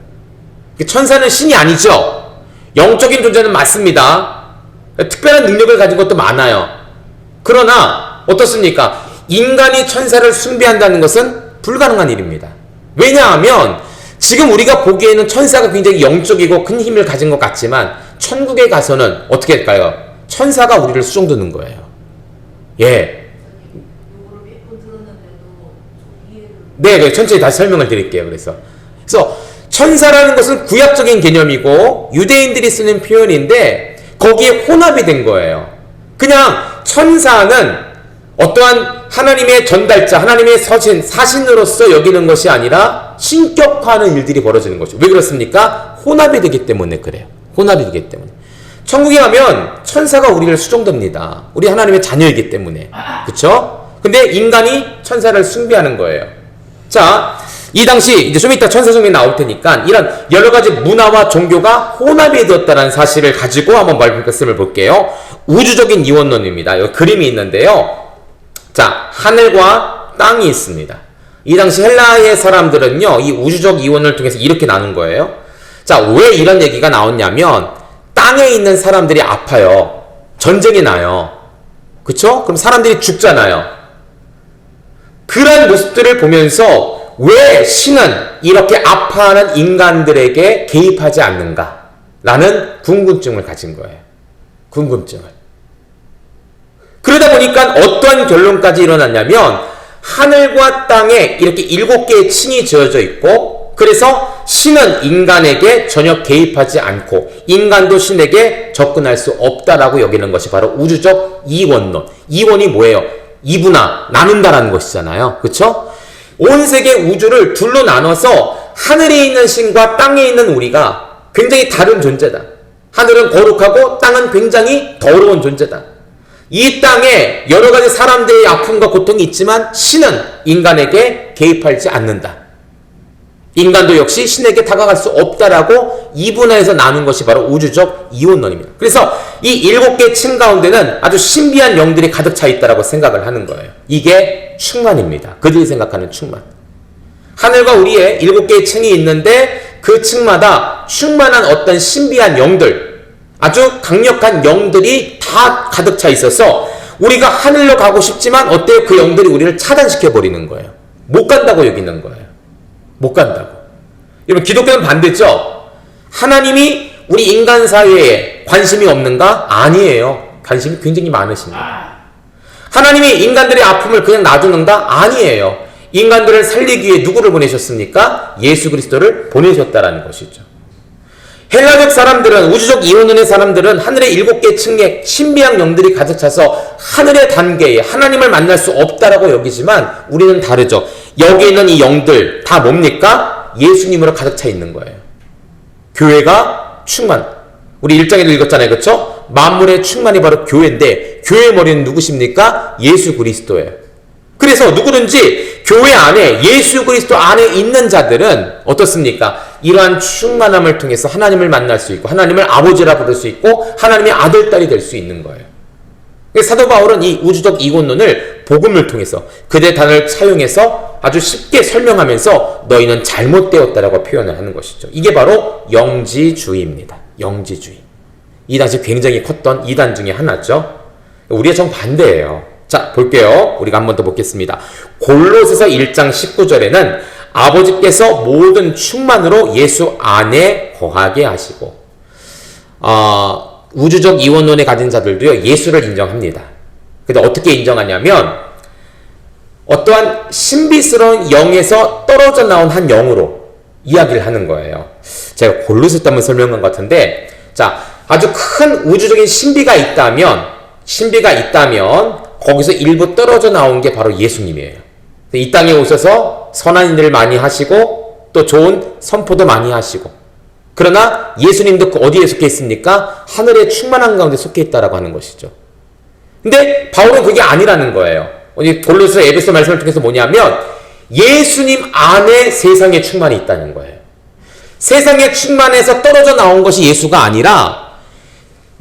천사는 신이 아니죠. 영적인 존재는 맞습니다. 특별한 능력을 가진 것도 많아요. 그러나 어떻습니까? 인간이 천사를 숭배한다는 것은 불가능한 일입니다. 왜냐하면 지금 우리가 보기에는 천사가 굉장히 영적이고 큰 힘을 가진 것 같지만 천국에 가서는 어떻게 할까요? 천사가 우리를 수종드는 거예요. 예. 네, 천천히 다시 설명을 드릴게요. 그래서 천사라는 것은 구약적인 개념이고 유대인들이 쓰는 표현인데 거기에 혼합이 된 거예요. 그냥 천사는 어떠한 하나님의 전달자, 하나님의 사신으로서 여기는 것이 아니라 신격화하는 일들이 벌어지는 거죠. 왜 그렇습니까? 혼합이 되기 때문에 그래요. 혼합이 되기 때문에. 천국에 가면 천사가 우리를 수종듭니다. 우리 하나님의 자녀이기 때문에. 그쵸? 근데 인간이 천사를 숭배하는 거예요. 자, 이 당시 이제 좀 이따 천사 숭배 나올 테니까 이런 여러 가지 문화와 종교가 혼합이 되었다는 사실을 가지고 한번 말씀을 볼게요. 우주적인 이원론입니다. 여기 그림이 있는데요. 자, 하늘과 땅이 있습니다. 이 당시 헬라의 사람들은요, 이 우주적 이원을 통해서 이렇게 나눈 거예요. 자, 왜 이런 얘기가 나왔냐면 땅에 있는 사람들이 아파요. 전쟁이 나요. 그쵸? 그럼 사람들이 죽잖아요. 그런 모습들을 보면서 왜 신은 이렇게 아파하는 인간들에게 개입하지 않는가? 라는 궁금증을 가진 거예요. 궁금증을. 그러다 보니까 어떠한 결론까지 일어났냐면 하늘과 땅에 이렇게 7개의 층이 지어져 있고 그래서 신은 인간에게 전혀 개입하지 않고 인간도 신에게 접근할 수 없다라고 여기는 것이 바로 우주적 이원론. 이원이 뭐예요? 이분화, 나눈다라는 것이잖아요. 그렇죠? 온 세계 우주를 둘로 나눠서 하늘에 있는 신과 땅에 있는 우리가 굉장히 다른 존재다. 하늘은 거룩하고 땅은 굉장히 더러운 존재다. 이 땅에 여러 가지 사람들의 아픔과 고통이 있지만 신은 인간에게 개입하지 않는다. 인간도 역시 신에게 다가갈 수 없다라고 이분화해서 나눈 것이 바로 우주적 이원론입니다. 그래서 이 7개 층 가운데는 아주 신비한 영들이 가득 차 있다라고 생각을 하는 거예요. 이게 충만입니다. 그들이 생각하는 충만. 하늘과 우리의 7개의 층이 있는데 그 층마다 충만한 어떤 신비한 영들, 아주 강력한 영들이 다 가득 차 있어서 우리가 하늘로 가고 싶지만 어때요? 그 영들이 우리를 차단시켜버리는 거예요. 못 간다고 여기는 거예요. 못 간다고. 여러분, 기독교는 반대죠? 하나님이 우리 인간 사회에 관심이 없는가? 아니에요. 관심이 굉장히 많으십니다. 하나님이 인간들의 아픔을 그냥 놔두는가? 아니에요. 인간들을 살리기 위해 누구를 보내셨습니까? 예수 그리스도를 보내셨다라는 것이죠. 헬라적 사람들은, 우주적 이원론의 사람들은 하늘의 7개 층에 신비한 영들이 가득 차서 하늘의 단계에 하나님을 만날 수 없다라고 여기지만 우리는 다르죠. 여기 있는 이 영들 다 뭡니까? 예수님으로 가득 차 있는 거예요. 교회가 충만. 우리 1장에도 읽었잖아요. 그렇죠? 만물의 충만이 바로 교회인데 교회의 머리는 누구십니까? 예수 그리스도예요. 그래서 누구든지 교회 안에 예수 그리스도 안에 있는 자들은 어떻습니까? 이러한 충만함을 통해서 하나님을 만날 수 있고 하나님을 아버지라 부를 수 있고 하나님의 아들, 딸이 될 수 있는 거예요. 사도 바울은 이 우주적 이원론을 복음을 통해서 그들의 단어를 차용해서 아주 쉽게 설명하면서 너희는 잘못되었다라고 표현을 하는 것이죠. 이게 바로 영지주의입니다. 영지주의. 이 당시 굉장히 컸던 이단 중에 하나죠. 우리가 정반대예요. 자, 볼게요. 우리가 한 번 더 보겠습니다. 골로새서 1장 19절에는 아버지께서 모든 충만으로 예수 안에 거하게 하시고, 우주적 이원론에 가진 자들도요, 예수를 인정합니다. 근데 어떻게 인정하냐면, 어떠한 신비스러운 영에서 떨어져 나온 한 영으로 이야기를 하는 거예요. 제가 골로새 때 한번 설명한 것 같은데, 자, 아주 큰 우주적인 신비가 있다면, 거기서 일부 떨어져 나온 게 바로 예수님이에요. 이 땅에 오셔서 선한 일을 많이 하시고, 또 좋은 선포도 많이 하시고, 그러나 예수님도 어디에 속해 있습니까? 하늘의 충만한 가운데 속해 있다라고 하는 것이죠. 근데 바울은 그게 아니라는 거예요. 골로새 에베소 말씀을 통해서 뭐냐면, 예수님 안에 세상의 충만이 있다는 거예요. 세상의 충만에서 떨어져 나온 것이 예수가 아니라,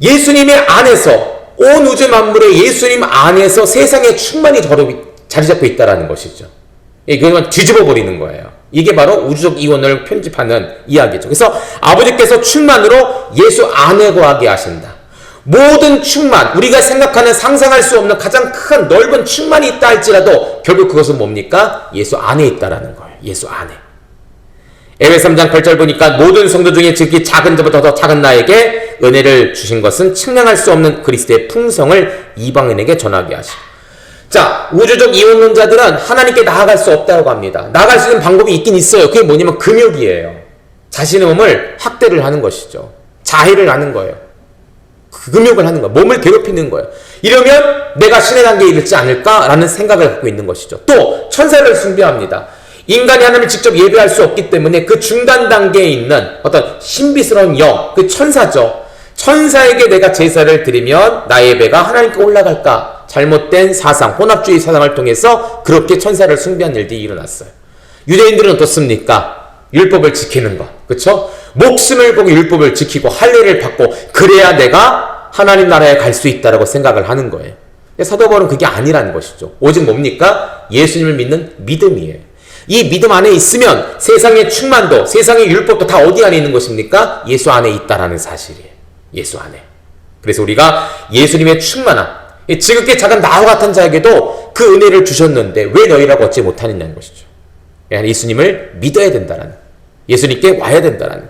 예수님의 안에서, 온 우주 만물의 예수님 안에서 세상의 충만이 자리 잡고 있다는 것이죠. 이건 뒤집어 버리는 거예요. 이게 바로 우주적 이원을 편집하는 이야기죠. 그래서 아버지께서 충만으로 예수 안에 거하게 하신다. 모든 충만, 우리가 생각하는 상상할 수 없는 가장 큰 넓은 충만이 있다 할지라도 결국 그것은 뭡니까? 예수 안에 있다라는 거예요. 예수 안에. 에베소 3장 8절 보니까 모든 성도 중에 즉히 작은 자보다 더 작은 나에게 은혜를 주신 것은 측량할 수 없는 그리스도의 풍성을 이방인에게 전하게 하시고. 자, 우주적 이원론자들은 하나님께 나아갈 수 없다고 합니다. 나아갈 수 있는 방법이 있긴 있어요. 그게 뭐냐면 금욕이에요. 자신의 몸을 학대를 하는 것이죠. 자해를 하는 거예요. 금욕을 하는 거예요. 몸을 괴롭히는 거예요. 이러면 내가 신의 단계에 이르지 않을까라는 생각을 갖고 있는 것이죠. 또 천사를 숭배합니다. 인간이 하나님을 직접 예배할 수 없기 때문에 그 중간 단계에 있는 어떤 신비스러운 영, 그 천사죠. 천사에게 내가 제사를 드리면 나의 예배가 하나님께 올라갈까? 잘못된 사상, 혼합주의 사상을 통해서 그렇게 천사를 숭배한 일들이 일어났어요. 유대인들은 어떻습니까? 율법을 지키는 것, 그렇죠? 목숨을 보고 율법을 지키고 할례를 받고 그래야 내가 하나님 나라에 갈 수 있다라고 생각을 하는 거예요. 사도 바울은 그게 아니라는 것이죠. 오직 뭡니까? 예수님을 믿는 믿음이에요. 이 믿음 안에 있으면 세상의 충만도, 세상의 율법도 다 어디 안에 있는 것입니까? 예수 안에 있다라는 사실이에요. 예수 안에. 그래서 우리가 예수님의 충만함, 지극히 작은 나와 같은 자에게도 그 은혜를 주셨는데 왜 너희라고 얻지 못하느냐는 것이죠. 예수님을 믿어야 된다라는, 예수님께 와야 된다라는.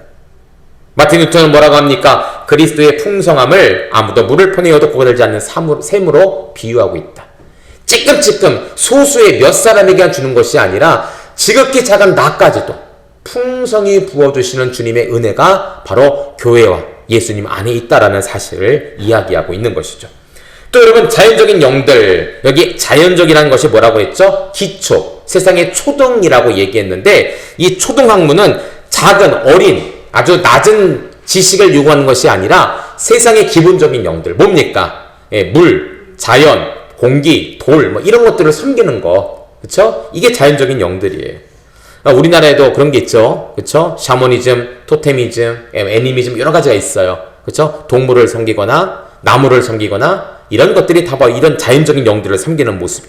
마틴 루터는 뭐라고 합니까? 그리스도의 풍성함을 아무도 물을 퍼내어도 고갈되지 않는 샘으로 비유하고 있다. 찔끔찔끔 소수의 몇 사람에게 주는 것이 아니라 지극히 작은 나까지도 풍성히 부어주시는 주님의 은혜가 바로 교회와 예수님 안에 있다라는 사실을 이야기하고 있는 것이죠. 또 여러분, 자연적인 영들, 여기 자연적이라는 것이 뭐라고 했죠? 기초, 세상의 초등이라고 얘기했는데, 이 초등학문은 작은, 어린, 아주 낮은 지식을 요구하는 것이 아니라 세상의 기본적인 영들, 뭡니까? 물, 자연, 공기, 돌, 이런 것들을 섬기는 거, 그쵸? 이게 자연적인 영들이에요. 우리나라에도 그런 게 있죠. 그쵸? 샤머니즘, 토테미즘, 애니미즘, 여러 가지가 있어요. 그쵸? 동물을 섬기거나, 나무를 섬기거나, 이런 것들이 다 바로 이런 자연적인 영들을 섬기는 모습.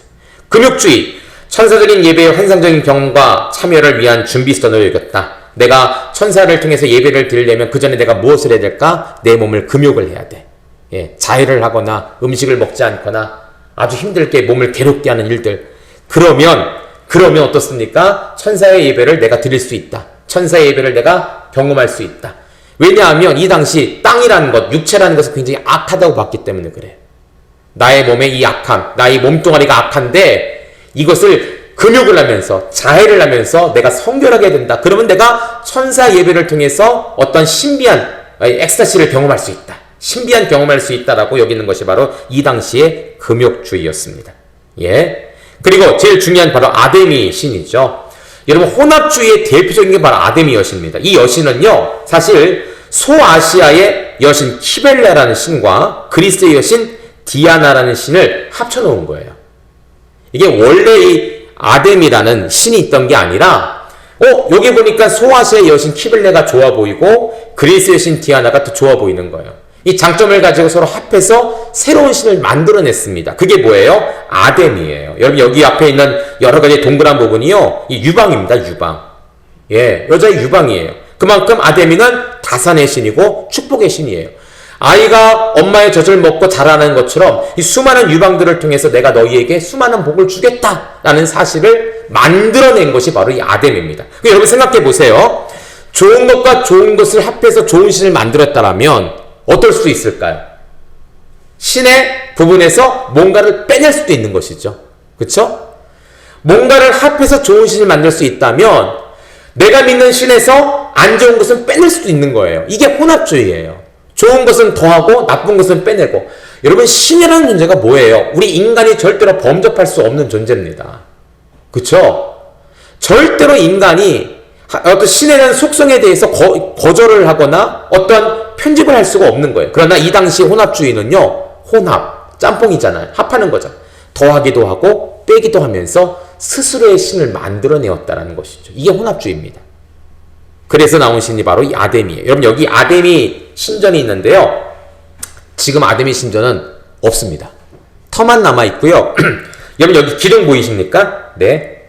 금욕주의, 천사적인 예배의 환상적인 경험과 참여를 위한 준비 수단으로 여겼다. 내가 천사를 통해서 예배를 드리려면 그 전에 내가 무엇을 해야 될까? 내 몸을 금욕을 해야 돼. 자해를 하거나, 음식을 먹지 않거나, 아주 힘들게 몸을 괴롭게 하는 일들. 그러면 어떻습니까? 천사의 예배를 내가 드릴 수 있다. 천사의 예배를 내가 경험할 수 있다. 왜냐하면 이 당시 땅이라는 것, 육체라는 것은 굉장히 악하다고 봤기 때문에 그래. 나의 몸의 이 악함, 나의 몸뚱아리가 악한데 이것을 금욕을 하면서, 자해를 하면서 내가 성결하게 된다. 그러면 내가 천사 예배를 통해서 어떤 신비한 엑스타시를 경험할 수 있다. 신비한 경험할 수 있다라고 여기는 것이 바로 이 당시의 금욕주의였습니다. 예. 그리고 제일 중요한 바로 아데미 신이죠. 여러분, 혼합주의의 대표적인 게 바로 아데미 여신입니다. 이 여신은요, 사실 소아시아의 여신 키벨레라는 신과 그리스의 여신 디아나라는 신을 합쳐놓은 거예요. 이게 원래 이 아데미라는 신이 있던 게 아니라, 여기 보니까 소아시아의 여신 키벨레가 좋아 보이고 그리스의 여신 디아나가 더 좋아 보이는 거예요. 이 장점을 가지고 서로 합해서 새로운 신을 만들어냈습니다. 그게 뭐예요? 아데미예요. 여러분, 여기 앞에 있는 여러 가지 동그란 부분이요, 이 유방입니다. 유방. 예, 여자의 유방이에요. 그만큼 아데미는 다산의 신이고 축복의 신이에요. 아이가 엄마의 젖을 먹고 자라는 것처럼 이 수많은 유방들을 통해서 내가 너희에게 수많은 복을 주겠다라는 사실을 만들어낸 것이 바로 이 아담입니다. 여러분 생각해 보세요. 좋은 것과 좋은 것을 합해서 좋은 신을 만들었다면 어떨 수 있을까요? 신의 부분에서 뭔가를 빼낼 수도 있는 것이죠. 그렇죠? 뭔가를 합해서 좋은 신을 만들 수 있다면 내가 믿는 신에서 안 좋은 것은 빼낼 수도 있는 거예요. 이게 혼합주의예요. 좋은 것은 더하고 나쁜 것은 빼내고. 여러분, 신이라는 존재가 뭐예요? 우리 인간이 절대로 범접할 수 없는 존재입니다. 그렇죠? 절대로 인간이 어떤 신에 대한 속성에 대해서 거절을 하거나 어떤 편집을 할 수가 없는 거예요. 그러나 이 당시 혼합주의는요, 혼합, 짬뽕이잖아요. 합하는 거죠. 더하기도 하고 빼기도 하면서 스스로의 신을 만들어내었다는 것이죠. 이게 혼합주의입니다. 그래서 나온 신이 바로 이 아담이에요. 여러분, 여기 아담이 신전이 있는데요. 지금 아담이 신전은 없습니다. 터만 남아있고요. 여러분, 여기 기둥 보이십니까? 네.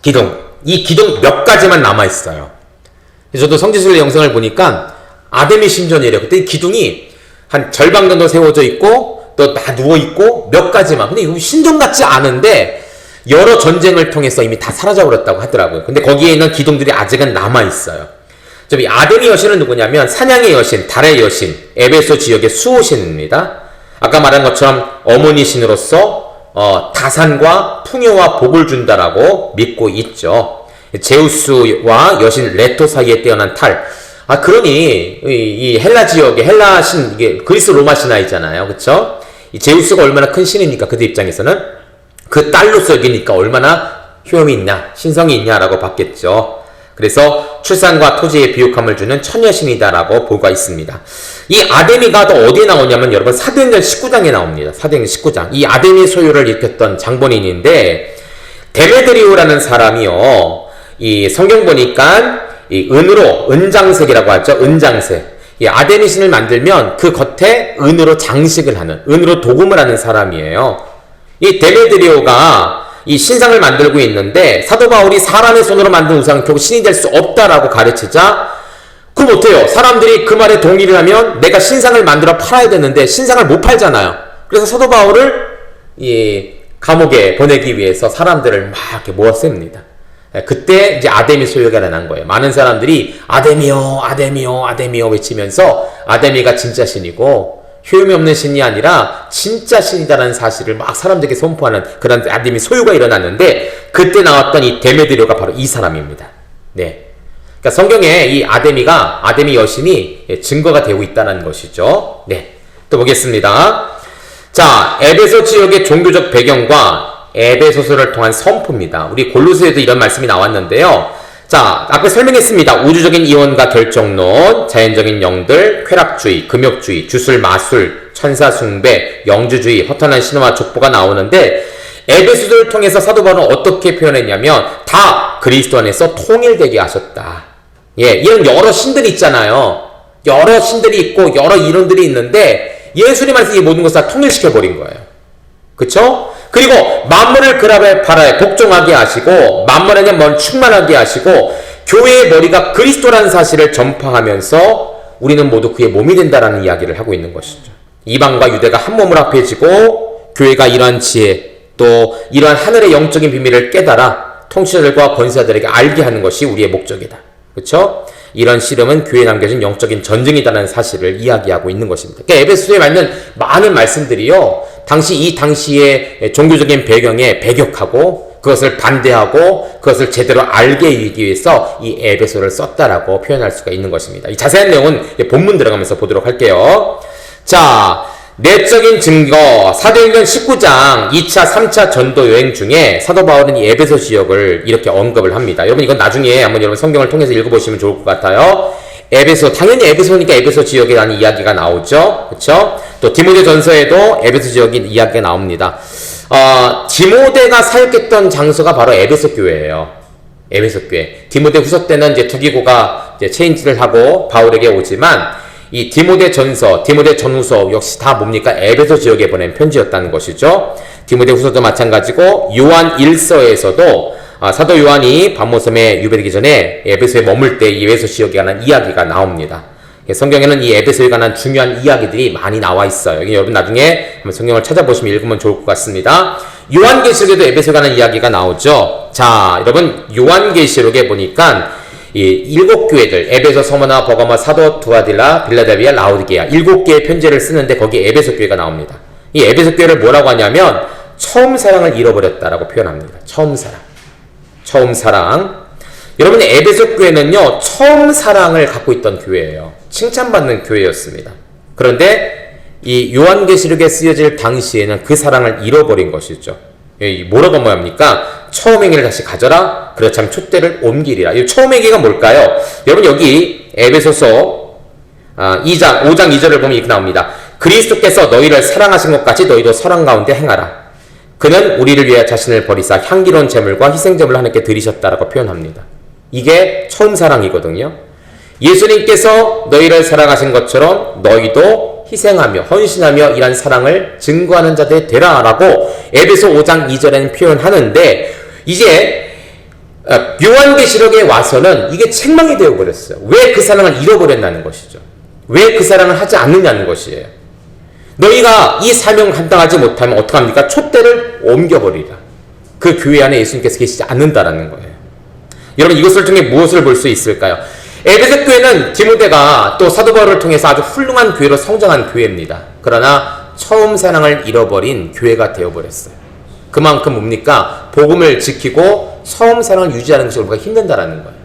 기둥. 이 기둥 몇 가지만 남아있어요. 저도 성지순례 영상을 보니까 아담이 신전이래요. 그때 이 기둥이 한 절반 정도 세워져 있고 또 다 누워있고 몇 가지만. 근데 이거 신전 같지 않은데 여러 전쟁을 통해서 이미 다 사라져버렸다고 하더라고요. 근데 거기에 있는 기둥들이 아직은 남아있어요. 이 아담의 여신은 누구냐면 사냥의 여신, 달의 여신, 에베소 지역의 수호신입니다. 아까 말한 것처럼 어머니 신으로서 다산과 풍요와 복을 준다라고 믿고 있죠. 제우스와 여신 레토 사이에 떼어난 탈. 그러니 이 헬라 지역의 헬라 신, 이게 그리스 로마 신화이잖아요. 그쵸? 이 제우스가 얼마나 큰 신이니까 그들 입장에서는 그 딸로서 여기니까 얼마나 효용이 있냐, 신성이 있냐라고 봤겠죠. 그래서 출산과 토지에 비옥함을 주는 처녀신이다라고 보가 있습니다. 이 아담이가 또 어디에 나오냐면 여러분 사도행전 19장에 나옵니다. 사도행전 19장. 이 아담이 소유를 일으켰던 장본인인데 데메드리오라는 사람이요. 이 성경 보니까 이 은으로 은장색이라고 하죠. 은장색. 이 아담이 신을 만들면 그 겉에 은으로 장식을 하는, 은으로 도금을 하는 사람이에요. 이 데메드리오가 이 신상을 만들고 있는데 사도 바울이 사람의 손으로 만든 우상은 결국 신이 될 수 없다라고 가르치자 그럼 어때요? 사람들이 그 말에 동의를 하면 내가 신상을 만들어 팔아야 되는데 신상을 못 팔잖아요. 그래서 사도 바울을 이 감옥에 보내기 위해서 사람들을 막 이렇게 모았습니다. 그때 이제 아담이 소유가 일어난 거예요. 많은 사람들이 아담이요, 아담이요, 아담이요 외치면서 아담이가 진짜 신이고 효용이 없는 신이 아니라 진짜 신이다라는 사실을 막 사람들에게 선포하는 그런 아담이 소유가 일어났는데 그때 나왔던 이 데메드리오가 바로 이 사람입니다. 네. 그러니까 성경에 이 아담이 여신이 증거가 되고 있다는 것이죠. 네. 또 보겠습니다. 자, 에베소 지역의 종교적 배경과 에베소서를 통한 선포입니다. 우리 골로새에도 이런 말씀이 나왔는데요. 자, 앞에 설명했습니다. 우주적인 이원과 결정론, 자연적인 영들, 쾌락주의, 금욕주의, 주술, 마술, 천사 숭배, 영주주의, 허탄한 신화와 족보가 나오는데 에베소서를 통해서 사도 바울은 어떻게 표현했냐면 다 그리스도 안에서 통일되게 하셨다. 예, 이런 여러 신들이 있잖아요. 여러 신들이 있고 여러 이론들이 있는데 예수님 안에서 이 모든 것을 다 통일시켜버린 거예요. 그쵸? 그리고 만물을 그 발아에 복종하게 하시고 만물에는 먼 충만하게 하시고 교회의 머리가 그리스도라는 사실을 전파하면서 우리는 모두 그의 몸이 된다라는 이야기를 하고 있는 것이죠. 이방과 유대가 한 몸으로 합해지고 교회가 이러한 지혜 또 이러한 하늘의 영적인 비밀을 깨달아 통치자들과 권세자들에게 알게 하는 것이 우리의 목적이다. 그렇죠? 이런 씨름은 교회에 남겨진 영적인 전쟁이다라는 사실을 이야기하고 있는 것입니다. 그러니까 에베소서에 맞는 많은 말씀들이요. 이 당시의 종교적인 배경에 배격하고 그것을 반대하고 그것을 제대로 알게 하기 위해서 이 에베소를 썼다라고 표현할 수가 있는 것입니다. 이 자세한 내용은 본문 들어가면서 보도록 할게요. 자, 내적인 증거, 사도행전 19장 2차, 3차 전도 여행 중에 사도 바울은 이 에베소 지역을 이렇게 언급을 합니다. 여러분 이건 나중에 한번 여러분 성경을 통해서 읽어보시면 좋을 것 같아요. 에베소, 당연히 에베소니까 에베소 지역이라는 이야기가 나오죠. 그쵸? 또 디모데 전서에도 에베소 지역이 이야기가 나옵니다. 디모데가 사역했던 장소가 바로 에베소 교회예요. 에베소 교회. 디모데 후서 때는 이제 두기고가 이제 체인지를 하고 바울에게 오지만 이 디모데 전서, 디모데 전후서 역시 다 뭡니까? 에베소 지역에 보낸 편지였다는 것이죠. 디모데 후서도 마찬가지고 요한 1서에서도 사도 요한이 밤모섬에 유배되기 전에 에베소에 머물 때 에베소 지역에 관한 이야기가 나옵니다. 성경에는 이 에베소에 관한 중요한 이야기들이 많이 나와 있어요. 여러분 나중에 한번 성경을 찾아보시면 읽으면 좋을 것 같습니다. 요한계시록에도 에베소에 관한 이야기가 나오죠. 자, 여러분 요한계시록에 보니까 이 7교회들 에베소, 서머나, 버가모, 사도, 두아딜라, 빌라델비아, 라오디게아 7개의 편지를 쓰는데 거기에 에베소 교회가 나옵니다. 이 에베소 교회를 뭐라고 하냐면 처음 사랑을 잃어버렸다라고 표현합니다. 처음 사랑. 여러분 에베소 교회는요 처음 사랑을 갖고 있던 교회예요. 칭찬받는 교회였습니다. 그런데 이 요한계시록에 쓰여질 당시에는 그 사랑을 잃어버린 것이죠. 뭐라고 합니까? 처음 행위를 다시 가져라. 그렇지 않으면 촛대를 옮기리라. 이 처음 행위가 뭘까요? 여러분 여기 에베소서 5장 2절을 보면 이렇게 나옵니다. 그리스도께서 너희를 사랑하신 것 같이 너희도 사랑 가운데 행하라. 그는 우리를 위해 자신을 버리사 향기로운 제물과 희생제물을 하나님께 드리셨다라고 표현합니다. 이게 처음 사랑이거든요. 예수님께서 너희를 사랑하신 것처럼 너희도 희생하며 헌신하며 이런 사랑을 증거하는 자들이 되라라고 에베소 5장 2절에는 표현하는데 이제 요한계시록에 와서는 이게 책망이 되어버렸어요. 왜 그 사랑을 잃어버렸다는 것이죠. 왜 그 사랑을 하지 않느냐는 것이에요. 너희가 이 사명 감당하지 못하면 어떡합니까? 촛대를 옮겨버리라. 그 교회 안에 예수님께서 계시지 않는다라는 거예요. 여러분 이것을 통해 무엇을 볼 수 있을까요? 에베소 교회는 디모데가 또 사도 바울을 통해서 아주 훌륭한 교회로 성장한 교회입니다. 그러나 처음 사랑을 잃어버린 교회가 되어버렸어요. 그만큼 뭡니까? 복음을 지키고 처음 사랑을 유지하는 것이 우리가 힘든다라는 거예요.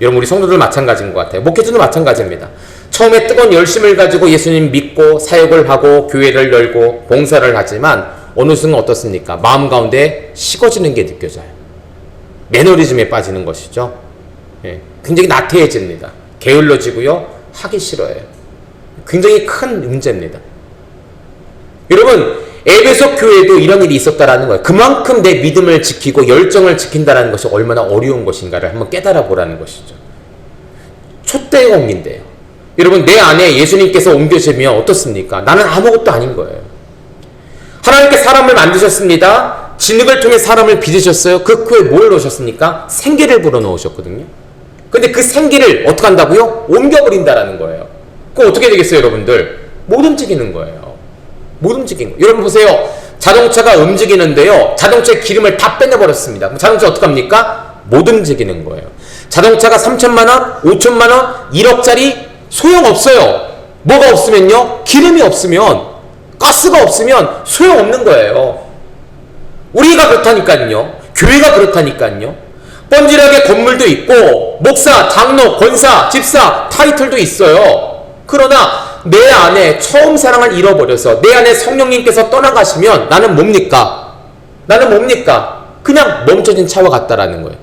여러분 우리 성도들 마찬가지인 것 같아요. 목회자도 마찬가지입니다. 처음에 뜨거운 열심을 가지고 예수님 믿고 사역을 하고 교회를 열고 봉사를 하지만 어느 순간 어떻습니까? 마음 가운데 식어지는 게 느껴져요. 매너리즘에 빠지는 것이죠. 굉장히 나태해집니다. 게을러지고요. 하기 싫어요. 굉장히 큰 문제입니다. 여러분 에베소 교회도 이런 일이 있었다라는 거예요. 그만큼 내 믿음을 지키고 열정을 지킨다는 것이 얼마나 어려운 것인가를 한번 깨달아 보라는 것이죠. 촛대가 옮긴대요. 여러분 내 안에 예수님께서 옮겨지면 어떻습니까? 나는 아무것도 아닌 거예요. 하나님께 사람을 만드셨습니다. 진흙을 통해 사람을 빚으셨어요. 그 코에 뭘 넣으셨습니까? 생기를 불어넣으셨거든요. 근데 그 생기를 어떻게 한다고요? 옮겨버린다라는 거예요. 그럼 어떻게 되겠어요 여러분들? 못 움직이는 거예요. 못 움직이는 거예요. 여러분 보세요. 자동차가 움직이는데요. 자동차의 기름을 다 빼내버렸습니다. 그럼 자동차 어떡합니까? 못 움직이는 거예요. 자동차가 3천만 원, 5천만 원, 1억짜리 소용없어요. 뭐가 없으면요? 기름이 없으면, 가스가 없으면 소용없는 거예요. 우리가 그렇다니까요. 교회가 그렇다니까요. 번지락에 건물도 있고 목사, 장로, 권사, 집사 타이틀도 있어요. 그러나 내 안에 처음 사랑을 잃어버려서 내 안에 성령님께서 떠나가시면 나는 뭡니까? 그냥 멈춰진 차와 같다라는 거예요.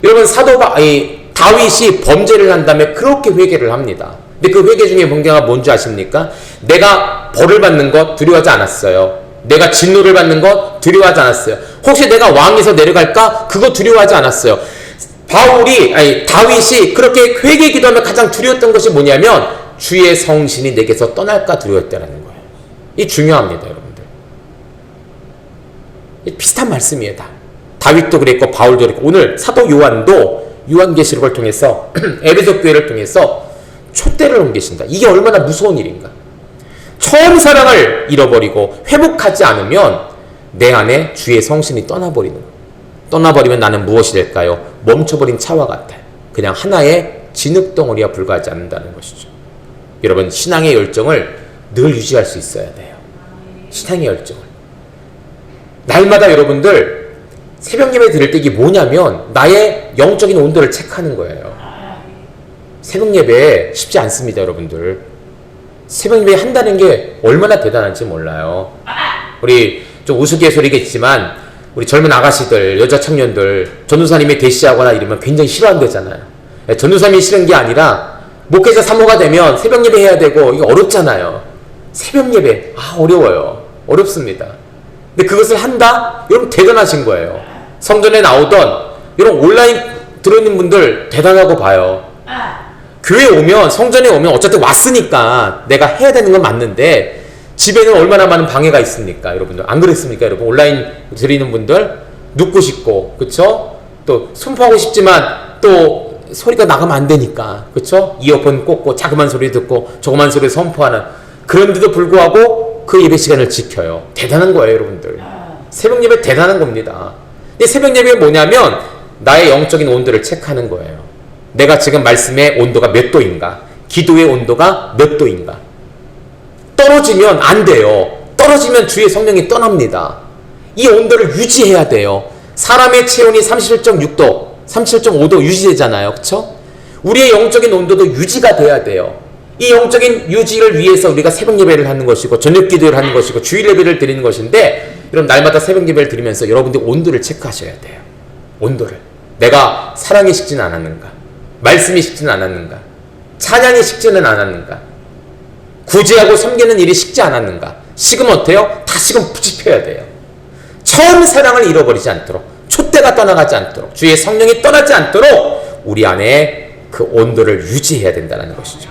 여러분 다윗이 범죄를 한 다음에 그렇게 회개를 합니다. 근데 그 회개 중에 본경가 뭔지 아십니까? 내가 벌을 받는 것 두려워하지 않았어요. 내가 진노를 받는 것 두려워하지 않았어요. 혹시 내가 왕에서 내려갈까? 그거 두려워하지 않았어요. 다윗이 그렇게 회개 기도하면 가장 두려웠던 것이 뭐냐면 주의 성신이 내게서 떠날까 두려웠다는 거예요. 이 중요합니다, 여러분들. 비슷한 말씀이에요, 다. 다윗도 그랬고 바울도 그랬고 오늘 사도 요한도 요한계시록을 통해서 에베소 교회를 통해서 촛대를 옮기신다. 이게 얼마나 무서운 일인가. 처음 사랑을 잃어버리고 회복하지 않으면 내 안에 주의 성신이 떠나버리는 거예요. 떠나버리면 나는 무엇이 될까요? 멈춰버린 차와 같아요. 그냥 하나의 진흙덩어리와 불과하지 않는다는 것이죠. 여러분 신앙의 열정을 늘 유지할 수 있어야 돼요. 신앙의 열정을. 날마다 여러분들 새벽 예배 드릴 때 이게 뭐냐면 나의 영적인 온도를 체크하는 거예요. 새벽 예배 쉽지 않습니다, 여러분들. 새벽 예배 한다는 게 얼마나 대단한지 몰라요. 우리 좀 우스갯소리겠지만 우리 젊은 아가씨들, 여자 청년들 전도사님이 대시하거나 이러면 굉장히 싫어한대잖아요. 전도사님이 싫은 게 아니라 목회자 사모가 되면 새벽 예배 해야 되고 이게 어렵잖아요. 새벽 예배 어려워요. 어렵습니다. 근데 그것을 한다? 여러분 대단하신 거예요. 성전에 나오던 여러분 온라인 들어있는 분들 대단하고 봐요. 교회 오면 성전에 오면 어쨌든 왔으니까 내가 해야 되는 건 맞는데 집에는 얼마나 많은 방해가 있습니까, 여러분들? 안 그랬습니까, 여러분? 온라인 드리는 분들 눕고 싶고, 그쵸? 또 손포하고 싶지만 또 소리가 나가면 안 되니까, 그쵸? 이어폰 꽂고 자그만 소리 듣고 조그만 소리 선포하는, 그런데도 불구하고 그 예배 시간을 지켜요. 대단한 거예요, 여러분들. 새벽 예배 대단한 겁니다. 근데 새벽 예배는 뭐냐면 나의 영적인 온도를 체크하는 거예요. 내가 지금 말씀의 온도가 몇 도인가, 기도의 온도가 몇 도인가. 떨어지면 안 돼요. 떨어지면 주의 성령이 떠납니다. 이 온도를 유지해야 돼요. 사람의 체온이 37.6도, 37.5도 유지되잖아요. 그쵸? 우리의 영적인 온도도 유지가 돼야 돼요. 이 영적인 유지를 위해서 우리가 새벽 예배를 하는 것이고, 저녁 기도를 하는 것이고, 주일 예배를 드리는 것인데, 여러분 날마다 새벽 예배를 드리면서 여러분들 온도를 체크하셔야 돼요. 온도를. 내가 사랑이 식지는 않았는가? 말씀이 식지는 않았는가? 찬양이 식지는 않았는가? 구제하고 섬기는 일이 식지 않았는가? 식으면 어때요? 다시금 부집혀야 돼요. 처음 사랑을 잃어버리지 않도록, 촛대가 떠나가지 않도록, 주의 성령이 떠나지 않도록 우리 안에 그 온도를 유지해야 된다는 것이죠.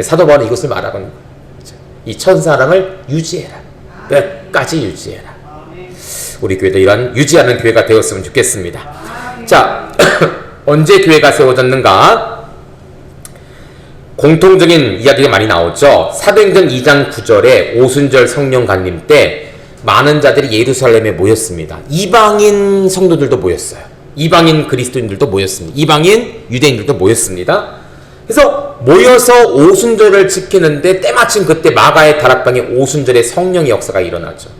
사도 바울은 이것을 말하고 있는 거예요. 이 첫사랑을 유지해라. 끝까지 유지해라. 우리 교회도 이런 유지하는 교회가 되었으면 좋겠습니다. 자, 언제 교회가 세워졌는가? 공통적인 이야기가 많이 나오죠. 사도행전 2장 9절에 오순절 성령 강림 때 많은 자들이 예루살렘에 모였습니다. 이방인 성도들도 모였어요. 이방인 그리스도인들도 모였습니다. 이방인 유대인들도 모였습니다. 그래서 모여서 오순절을 지키는데 때마침 그때 마가의 다락방에 오순절의 성령의 역사가 일어나죠.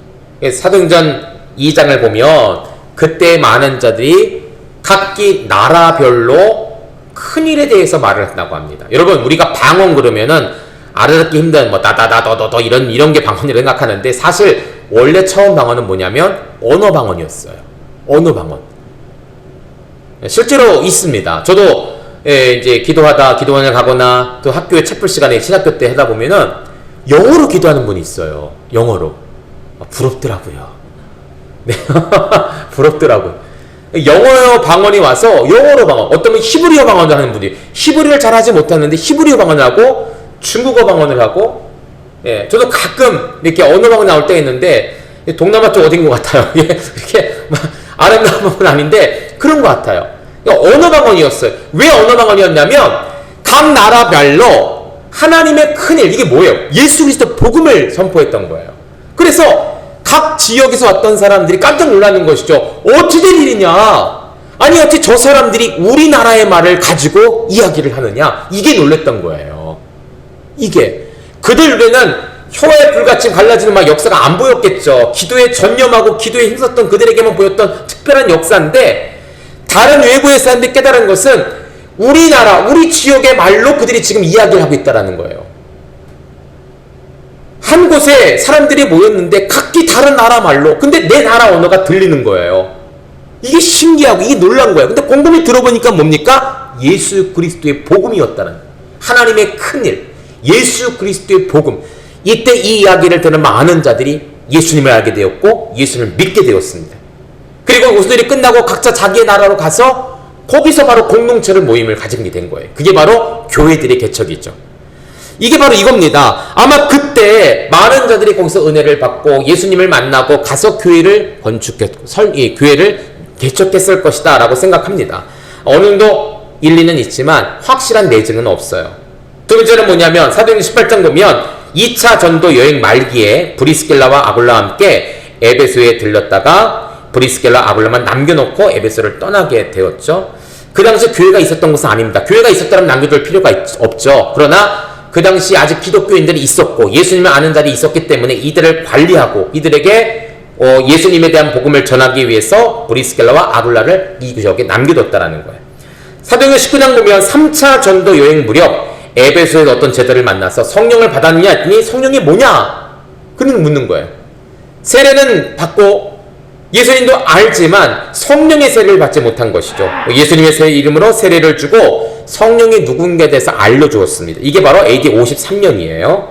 사도행전 2장을 보면 그때 많은 자들이 각기 나라별로 큰일에 대해서 말을 한다고 합니다. 여러분, 우리가 방언 그러면은 알아듣기 힘든 뭐 다다다더더 이런 게 방언이라고 생각하는데, 사실 원래 처음 방언은 뭐냐면 언어 방언이었어요. 언어 방언. 실제로 있습니다. 저도 이제 기도원을 가거나 또 학교에 채플 시간에 신학교 때 하다 보면은 영어로 기도하는 분이 있어요. 영어로. 부럽더라고요. 네. 부럽더라고요. 영어 방언이 와서 영어로 방언, 어떤 분 히브리어 방언을 하는 분이, 히브리어를 잘하지 못하는데 히브리어 방언을 하고 중국어 방언을 하고, 예, 저도 가끔 이렇게 언어 방언 나올 때가 있는데 동남아 쪽 어딘 것 같아요. 예, 이렇게 아름다운 방언은 아닌데 그런 것 같아요. 언어 방언이었어요. 왜 언어 방언이었냐면 각 나라별로 하나님의 큰일, 이게 뭐예요? 예수 그리스도 복음을 선포했던 거예요. 그래서 각 지역에서 왔던 사람들이 깜짝 놀라는 것이죠. 어찌 된 일이냐? 아니 어찌 저 사람들이 우리나라의 말을 가지고 이야기를 하느냐? 이게 놀랬던 거예요. 이게 그들 눈에는 혀에 불같이 갈라지는 막 역사가 안 보였겠죠. 기도에 전념하고 기도에 힘썼던 그들에게만 보였던 특별한 역사인데, 다른 외부의 사람들이 깨달은 것은 우리나라, 우리 지역의 말로 그들이 지금 이야기를 하고 있다는 거예요. 한 곳에 사람들이 모였는데 각기 다른 나라 말로, 근데 내 나라 언어가 들리는 거예요. 이게 신기하고 이게 놀란 거예요. 근데 곰곰이 들어보니까 뭡니까? 예수 그리스도의 복음이었다는, 하나님의 큰일, 예수 그리스도의 복음. 이때 이 이야기를 들은 많은 자들이 예수님을 알게 되었고 예수님을 믿게 되었습니다. 그리고 오순절이 끝나고 각자 자기의 나라로 가서 거기서 바로 공동체를 모임을 가지게 된 거예요. 그게 바로 교회들의 개척이죠. 이게 바로 이겁니다. 아마 그때 많은 자들이 거기서 은혜를 받고 예수님을 만나고 가서 교회를 교회를 개척했을 것이다 라고 생각합니다. 어느 정도 일리는 있지만 확실한 내증은 없어요. 두 번째는 뭐냐면 사도행전 18장 보면 2차 전도 여행 말기에 브리스길라와 아굴라와 함께 에베소에 들렸다가 브리스길라 아굴라만 남겨놓고 에베소를 떠나게 되었죠. 그 당시 교회가 있었던 것은 아닙니다. 교회가 있었다면 남겨둘 필요가 없죠. 그러나 그 당시 아직 기독교인들이 있었고 예수님을 아는 자들이 있었기 때문에 이들을 관리하고 이들에게 예수님에 대한 복음을 전하기 위해서 브리스길라와 아굴라를 이 지역에 남겨뒀다는 거예요. 사도행전 19장 보면 3차 전도 여행 무렵 에베소에서 어떤 제자를 만나서 성령을 받았느냐 했더니 성령이 뭐냐? 그는 묻는 거예요. 세례는 받고 예수님도 알지만 성령의 세례를 받지 못한 것이죠. 예수님의 이름으로 세례를 주고 성령이 누군가에 대해서 알려주었습니다. 이게 바로 AD 53년이에요.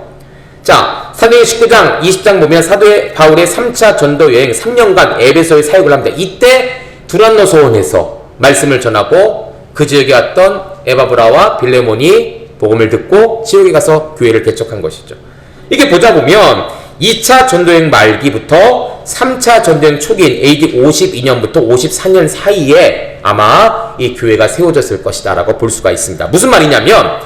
자, 사도행전 19장 20장 보면 사도의 바울의 3차 전도 여행 3년간 에베소에 사역을 합니다. 이때 두란노 소원에서 말씀을 전하고 그 지역에 왔던 에바브라와 빌레몬이 복음을 듣고 지역에 가서 교회를 개척한 것이죠. 이게 보자 보면 2차 전도여행 말기부터 3차 전쟁 초기인 AD 52년부터 54년 사이에 아마 이 교회가 세워졌을 것이다 라고 볼 수가 있습니다. 무슨 말이냐면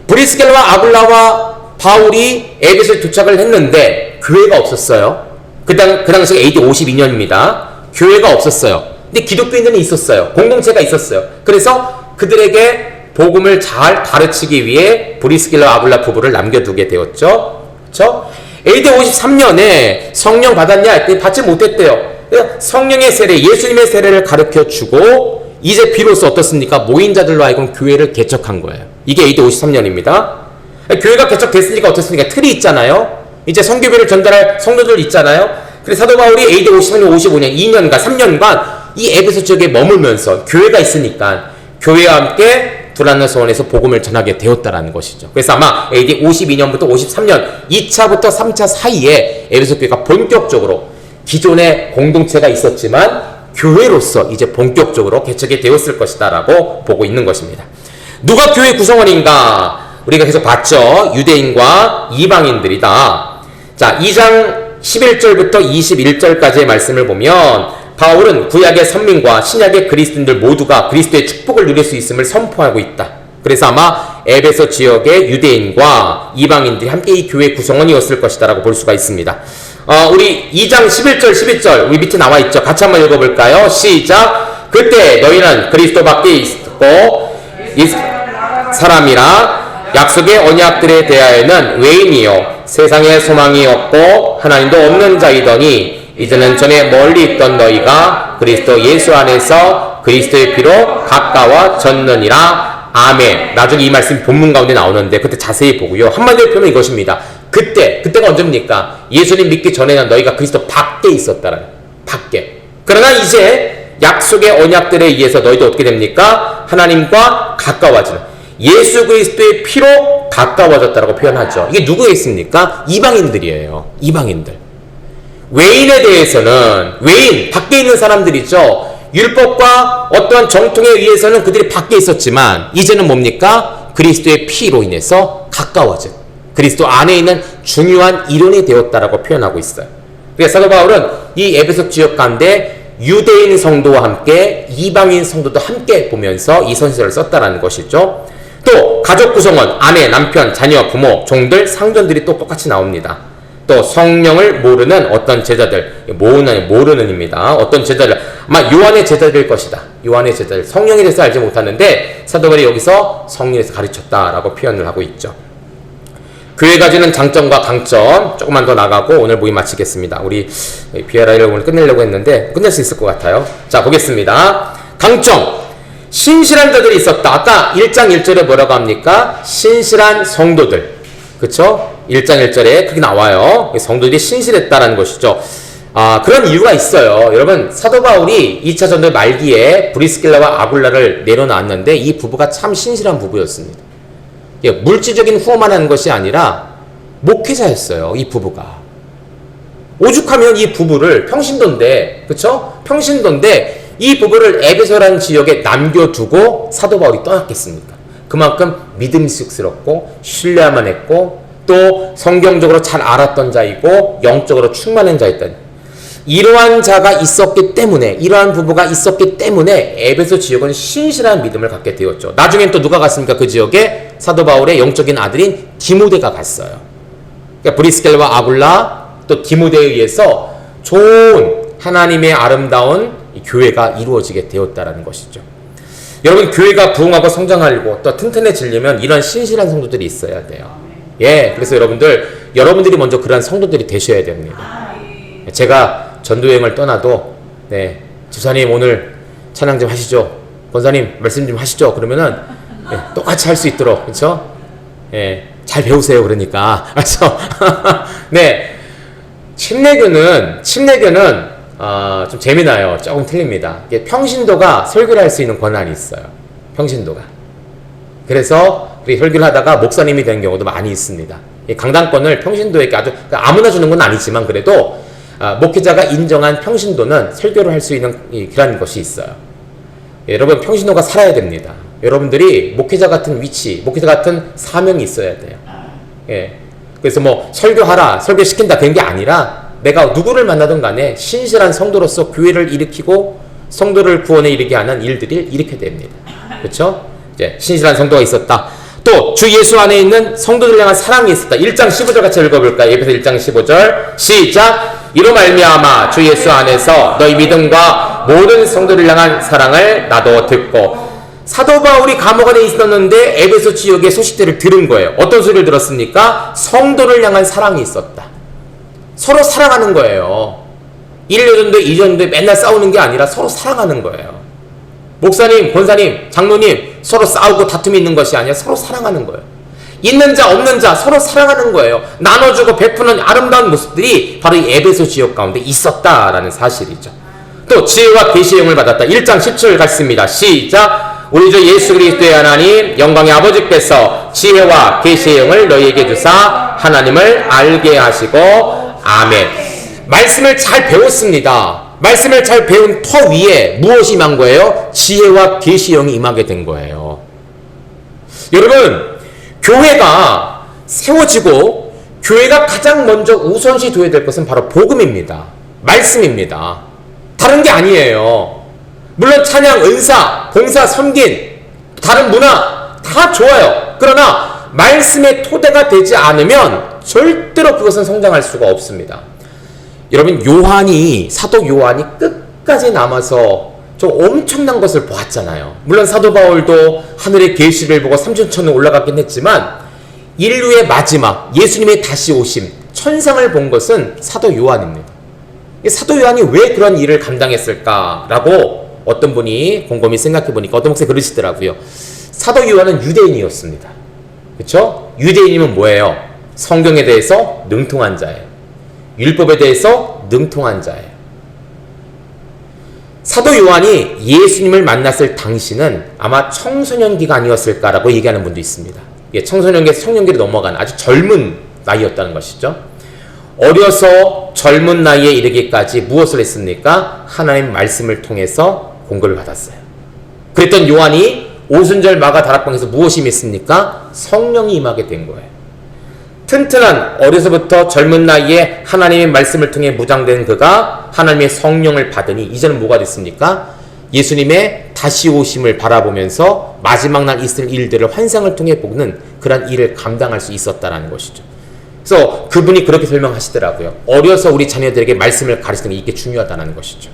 브리스길라와 아굴라와 바울이 에베소에 도착을 했는데 교회가 없었어요. 그 당시가 AD 52년입니다. 교회가 없었어요. 근데 기독교인들은 있었어요. 공동체가 있었어요. 그래서 그들에게 복음을 잘 가르치기 위해 브리스길라와 아굴라 부부를 남겨두게 되었죠. 그렇죠? AD 53년에 성령 받았냐 했더니 받지 못했대요. 성령의 세례, 예수님의 세례를 가르쳐주고 이제 비로소 어떻습니까? 모인자들로 하여금 교회를 개척한 거예요. 이게 AD 53년입니다. 교회가 개척됐으니까 어떻습니까? 틀이 있잖아요. 이제 성교비를 전달할 성도들 있잖아요. 그래서 사도 바울이 AD 53년, 55년, 2년간, 3년간 이 에베소 지역에 머물면서 교회가 있으니까 교회와 함께 두란노 소원에서 복음을 전하게 되었다라는 것이죠. 그래서 아마 AD 52년부터 53년 2차부터 3차 사이에 에베소 교회가 본격적으로 기존에 공동체가 있었지만 교회로서 이제 본격적으로 개척이 되었을 것이다 라고 보고 있는 것입니다. 누가 교회 구성원인가? 우리가 계속 봤죠. 유대인과 이방인들이다. 자, 2장 11절부터 21절까지의 말씀을 보면 바울은 구약의 선민과 신약의 그리스도인들 모두가 그리스도의 축복을 누릴 수 있음을 선포하고 있다. 그래서 아마 에베소 지역의 유대인과 이방인들이 함께 이 교회 구성원이었을 것이다 라고 볼 수가 있습니다. 우리 2장 11절 12절 우리 밑에 나와 있죠. 같이 한번 읽어볼까요? 시작. 그때 너희는 그리스도 밖에 있고 사람이라 약속의 언약들에 대하여는 외인이요 세상에 소망이 없고 하나님도 없는 자이더니 이제는 전에 멀리 있던 너희가 그리스도 예수 안에서 그리스도의 피로 가까워졌느니라. 아멘. 나중에 이 말씀이 본문 가운데 나오는데 그때 자세히 보고요. 한마디로 표현은 이것입니다. 그때가 언제입니까? 예수님 믿기 전에는 너희가 그리스도 밖에 있었다라는 밖에. 그러나 이제 약속의 언약들에 의해서 너희도 어떻게 됩니까? 하나님과 가까워지는 예수 그리스도의 피로 가까워졌다라고 표현하죠. 이게 누구에 있습니까? 이방인들이에요. 이방인들. 외인에 대해서는 외인 밖에 있는 사람들이죠. 율법과 어떠한 정통에 의해서는 그들이 밖에 있었지만 이제는 뭡니까? 그리스도의 피로 인해서 가까워진 그리스도 안에 있는 중요한 일원이 되었다라고 표현하고 있어요. 그래서 사도 바울은 이 에베소 지역 가운데 유대인 성도와 함께 이방인 성도도 함께 보면서 이 선서를 썼다라는 것이죠. 또 가족 구성원, 아내, 남편, 자녀, 부모, 종들, 상전들이 또 똑같이 나옵니다. 또 성령을 모르는 어떤 제자들, 모르는입니다. 어떤 제자들, 아마 요한의 제자들일 것이다. 요한의 제자들, 성령에 대해서 알지 못하는데 사도 바울이 여기서 성령에서 가르쳤다라고 표현을 하고 있죠. 교회 가지는 장점과 강점 조금만 더 나가고 오늘 모임 마치겠습니다. 우리 비아라를 오늘 끝내려고 했는데 끝낼 수 있을 것 같아요. 자, 보겠습니다. 강점, 신실한 자들이 있었다. 아까 1장 1절에 뭐라고 합니까? 신실한 성도들. 그쵸? 1장 1절에 그렇게 나와요. 성도들이 신실했다라는 것이죠. 그런 이유가 있어요. 여러분, 사도 바울이 2차 전도 말기에 브리스길라와 아굴라를 내려놨는데 이 부부가 참 신실한 부부였습니다. 물질적인 후원만 하는 것이 아니라 목회자였어요. 이 부부가. 오죽하면 이 부부를 평신도인데, 그쵸? 평신도인데 이 부부를 에베소라는 지역에 남겨두고 사도 바울이 떠났겠습니까? 그만큼 믿음직스럽고 신뢰할만 했고 또 성경적으로 잘 알았던 자이고 영적으로 충만한 자였던 이러한 자가 있었기 때문에 이러한 부부가 있었기 때문에 에베소 지역은 신실한 믿음을 갖게 되었죠. 나중엔 또 누가 갔습니까? 그 지역에 사도 바울의 영적인 아들인 디모데가 갔어요. 그러니까 브리스길라와 아굴라 또 디모데에 의해서 좋은 하나님의 아름다운 교회가 이루어지게 되었다라는 것이죠. 여러분, 교회가 부흥하고 성장하려고 또 튼튼해지려면 이런 신실한 성도들이 있어야 돼요. 예, 그래서 여러분들이 먼저 그러한 성도들이 되셔야 됩니다. 제가 전도여행을 떠나도 집사님 오늘 찬양 좀 하시죠. 권사님 말씀 좀 하시죠. 그러면은 똑같이 할 수 있도록, 그렇죠? 잘 배우세요. 그러니까. 그래서 침례교는 좀 재미나요. 조금 틀립니다. 평신도가 설교를 할 수 있는 권한이 있어요. 평신도가. 그래서 설교를 하다가 목사님이 되는 경우도 많이 있습니다. 강단권을 평신도에게 아무나 주는 건 아니지만 그래도 목회자가 인정한 평신도는 설교를 할 수 있는 그런 것이 있어요. 여러분, 평신도가 살아야 됩니다. 여러분들이 목회자 같은 위치, 목회자 같은 사명이 있어야 돼요. 그래서 설교하라, 설교시킨다 그런 게 아니라 내가 누구를 만나든 간에 신실한 성도로서 교회를 일으키고 성도를 구원에 이르게 하는 일들이 이렇게 됩니다. 그렇죠? 이제 신실한 성도가 있었다. 또 주 예수 안에 있는 성도들 향한 사랑이 있었다. 1장 15절 같이 읽어볼까요? 에베소 1장 15절 시작. 이로 말미암아 주 예수 안에서 너희 믿음과 모든 성도를 향한 사랑을 나도 듣고. 사도 바울이 감옥 안에 있었는데 에베소 지역의 소식들을 들은 거예요. 어떤 소리를 들었습니까? 성도를 향한 사랑이 있었다. 서로 사랑하는 거예요. 1년도에 2년도에 맨날 싸우는 게 아니라 서로 사랑하는 거예요. 목사님, 권사님, 장로님 서로 싸우고 다툼이 있는 것이 아니라 서로 사랑하는 거예요. 있는 자 없는 자 서로 사랑하는 거예요. 나눠주고 베푸는 아름다운 모습들이 바로 이 에베소 지역 가운데 있었다라는 사실이죠. 또 지혜와 계시의 영을 받았다. 1장 10절 같습니다. 시작. 우리 주 예수 그리스도의 하나님 영광의 아버지께서 지혜와 계시의 영을 너희에게 주사 하나님을 알게 하시고 아멘. 말씀을 잘 배웠습니다. 말씀을 잘 배운 터 위에 무엇이 임한 거예요? 지혜와 계시의 영이 임하게 된 거예요. 여러분, 교회가 세워지고 교회가 가장 먼저 우선시 둬야 될 것은 바로 복음입니다. 말씀입니다. 다른 게 아니에요. 물론 찬양, 은사, 봉사, 섬긴, 다른 문화 다 좋아요. 그러나 말씀의 토대가 되지 않으면 절대로 그것은 성장할 수가 없습니다. 여러분, 사도 요한이 끝까지 남아서 좀 엄청난 것을 보았잖아요. 물론 사도 바울도 하늘의 계시를 보고 삼천천에 올라갔긴 했지만 인류의 마지막, 예수님의 다시 오심, 천상을 본 것은 사도 요한입니다. 사도 요한이 왜 그런 일을 감당했을까라고 어떤 분이 곰곰이 생각해 보니까 어떤 목사님 그러시더라고요. 사도 요한은 유대인이었습니다. 그렇죠? 유대인이면 뭐예요? 성경에 대해서 능통한 자예요. 율법에 대해서 능통한 자예요. 사도 요한이 예수님을 만났을 당시는 아마 청소년기가 아니었을까라고 얘기하는 분도 있습니다. 청소년기에서 청년기로 넘어가는 아주 젊은 나이였다는 것이죠. 어려서 젊은 나이에 이르기까지 무엇을 했습니까? 하나님 말씀을 통해서 공급을 받았어요. 그랬던 요한이 오순절 마가 다락방에서 무엇이 임했습니까? 성령이 임하게 된 거예요. 튼튼한 어려서부터 젊은 나이에 하나님의 말씀을 통해 무장된 그가 하나님의 성령을 받으니 이제는 뭐가 됐습니까? 예수님의 다시 오심을 바라보면서 마지막 날 있을 일들을 환상을 통해 보는 그런 일을 감당할 수 있었다는 것이죠. 그래서 그분이 그렇게 설명하시더라고요. 어려서 우리 자녀들에게 말씀을 가르치는 게 이게 중요하다는 것이죠.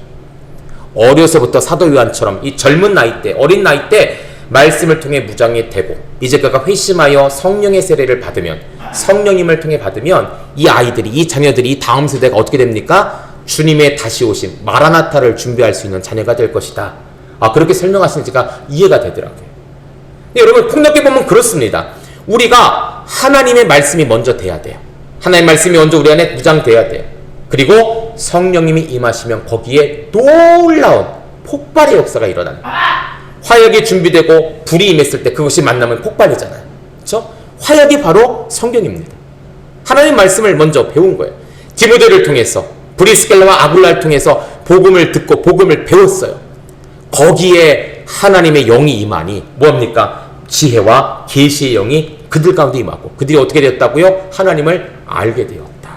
어려서부터 사도 요한처럼 이 젊은 나이 때, 어린 나이 때 말씀을 통해 무장이 되고 이제 그가 회심하여 성령의 세례를 받으면 성령님을 통해 받으면 이 아이들이, 이 자녀들이, 이 다음 세대가 어떻게 됩니까? 주님의 다시 오심, 마라나타를 준비할 수 있는 자녀가 될 것이다. 그렇게 설명하시는지가 이해가 되더라고요. 근데 여러분, 폭넓게 보면 그렇습니다. 우리가 하나님의 말씀이 먼저 돼야 돼요. 하나님의 말씀이 먼저 우리 안에 무장돼야 돼요. 그리고 성령님이 임하시면 거기에 놀라운 폭발의 역사가 일어납니다. 화약이 준비되고 불이 임했을 때 그것이 만나면 폭발이잖아요. 그렇죠? 화약이 바로 성경입니다. 하나님 말씀을 먼저 배운 거예요. 디모데를 통해서, 브리스길라와 아굴라를 통해서 복음을 듣고 복음을 배웠어요. 거기에 하나님의 영이 임하니 뭐합니까? 지혜와 계시의 영이 그들 가운데 임하고 그들이 어떻게 되었다고요? 하나님을 알게 되었다.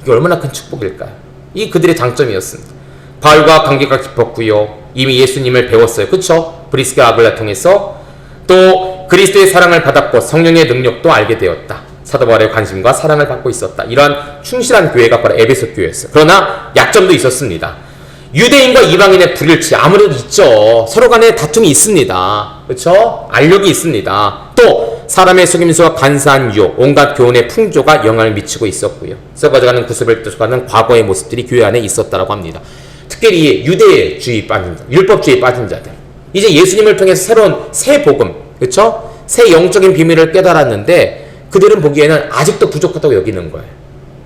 이게 얼마나 큰 축복일까요? 이 그들의 장점이었습니다. 바울과 관계가 깊었고요. 이미 예수님을 배웠어요. 그렇죠? 브리스길라 아굴라 통해서 또 그리스도의 사랑을 받았고 성령의 능력도 알게 되었다. 사도 바울의 관심과 사랑을 받고 있었다. 이러한 충실한 교회가 바로 에베소 교회였어요. 그러나 약점도 있었습니다. 유대인과 이방인의 불일치 아무래도 있죠. 서로 간에 다툼이 있습니다. 그렇죠? 알력이 있습니다. 또 사람의 속임수와 간사한 유혹, 온갖 교훈의 풍조가 영향을 미치고 있었고요. 썩어져가는 구습을 쫓아가는 과거의 모습들이 교회 안에 있었다고 합니다. 특별히 유대주의 빠진 자, 율법주의 빠진 자들. 이제 예수님을 통해서 새로운 새 복음, 그렇죠? 새 영적인 비밀을 깨달았는데 그들은 보기에는 아직도 부족하다고 여기는 거예요.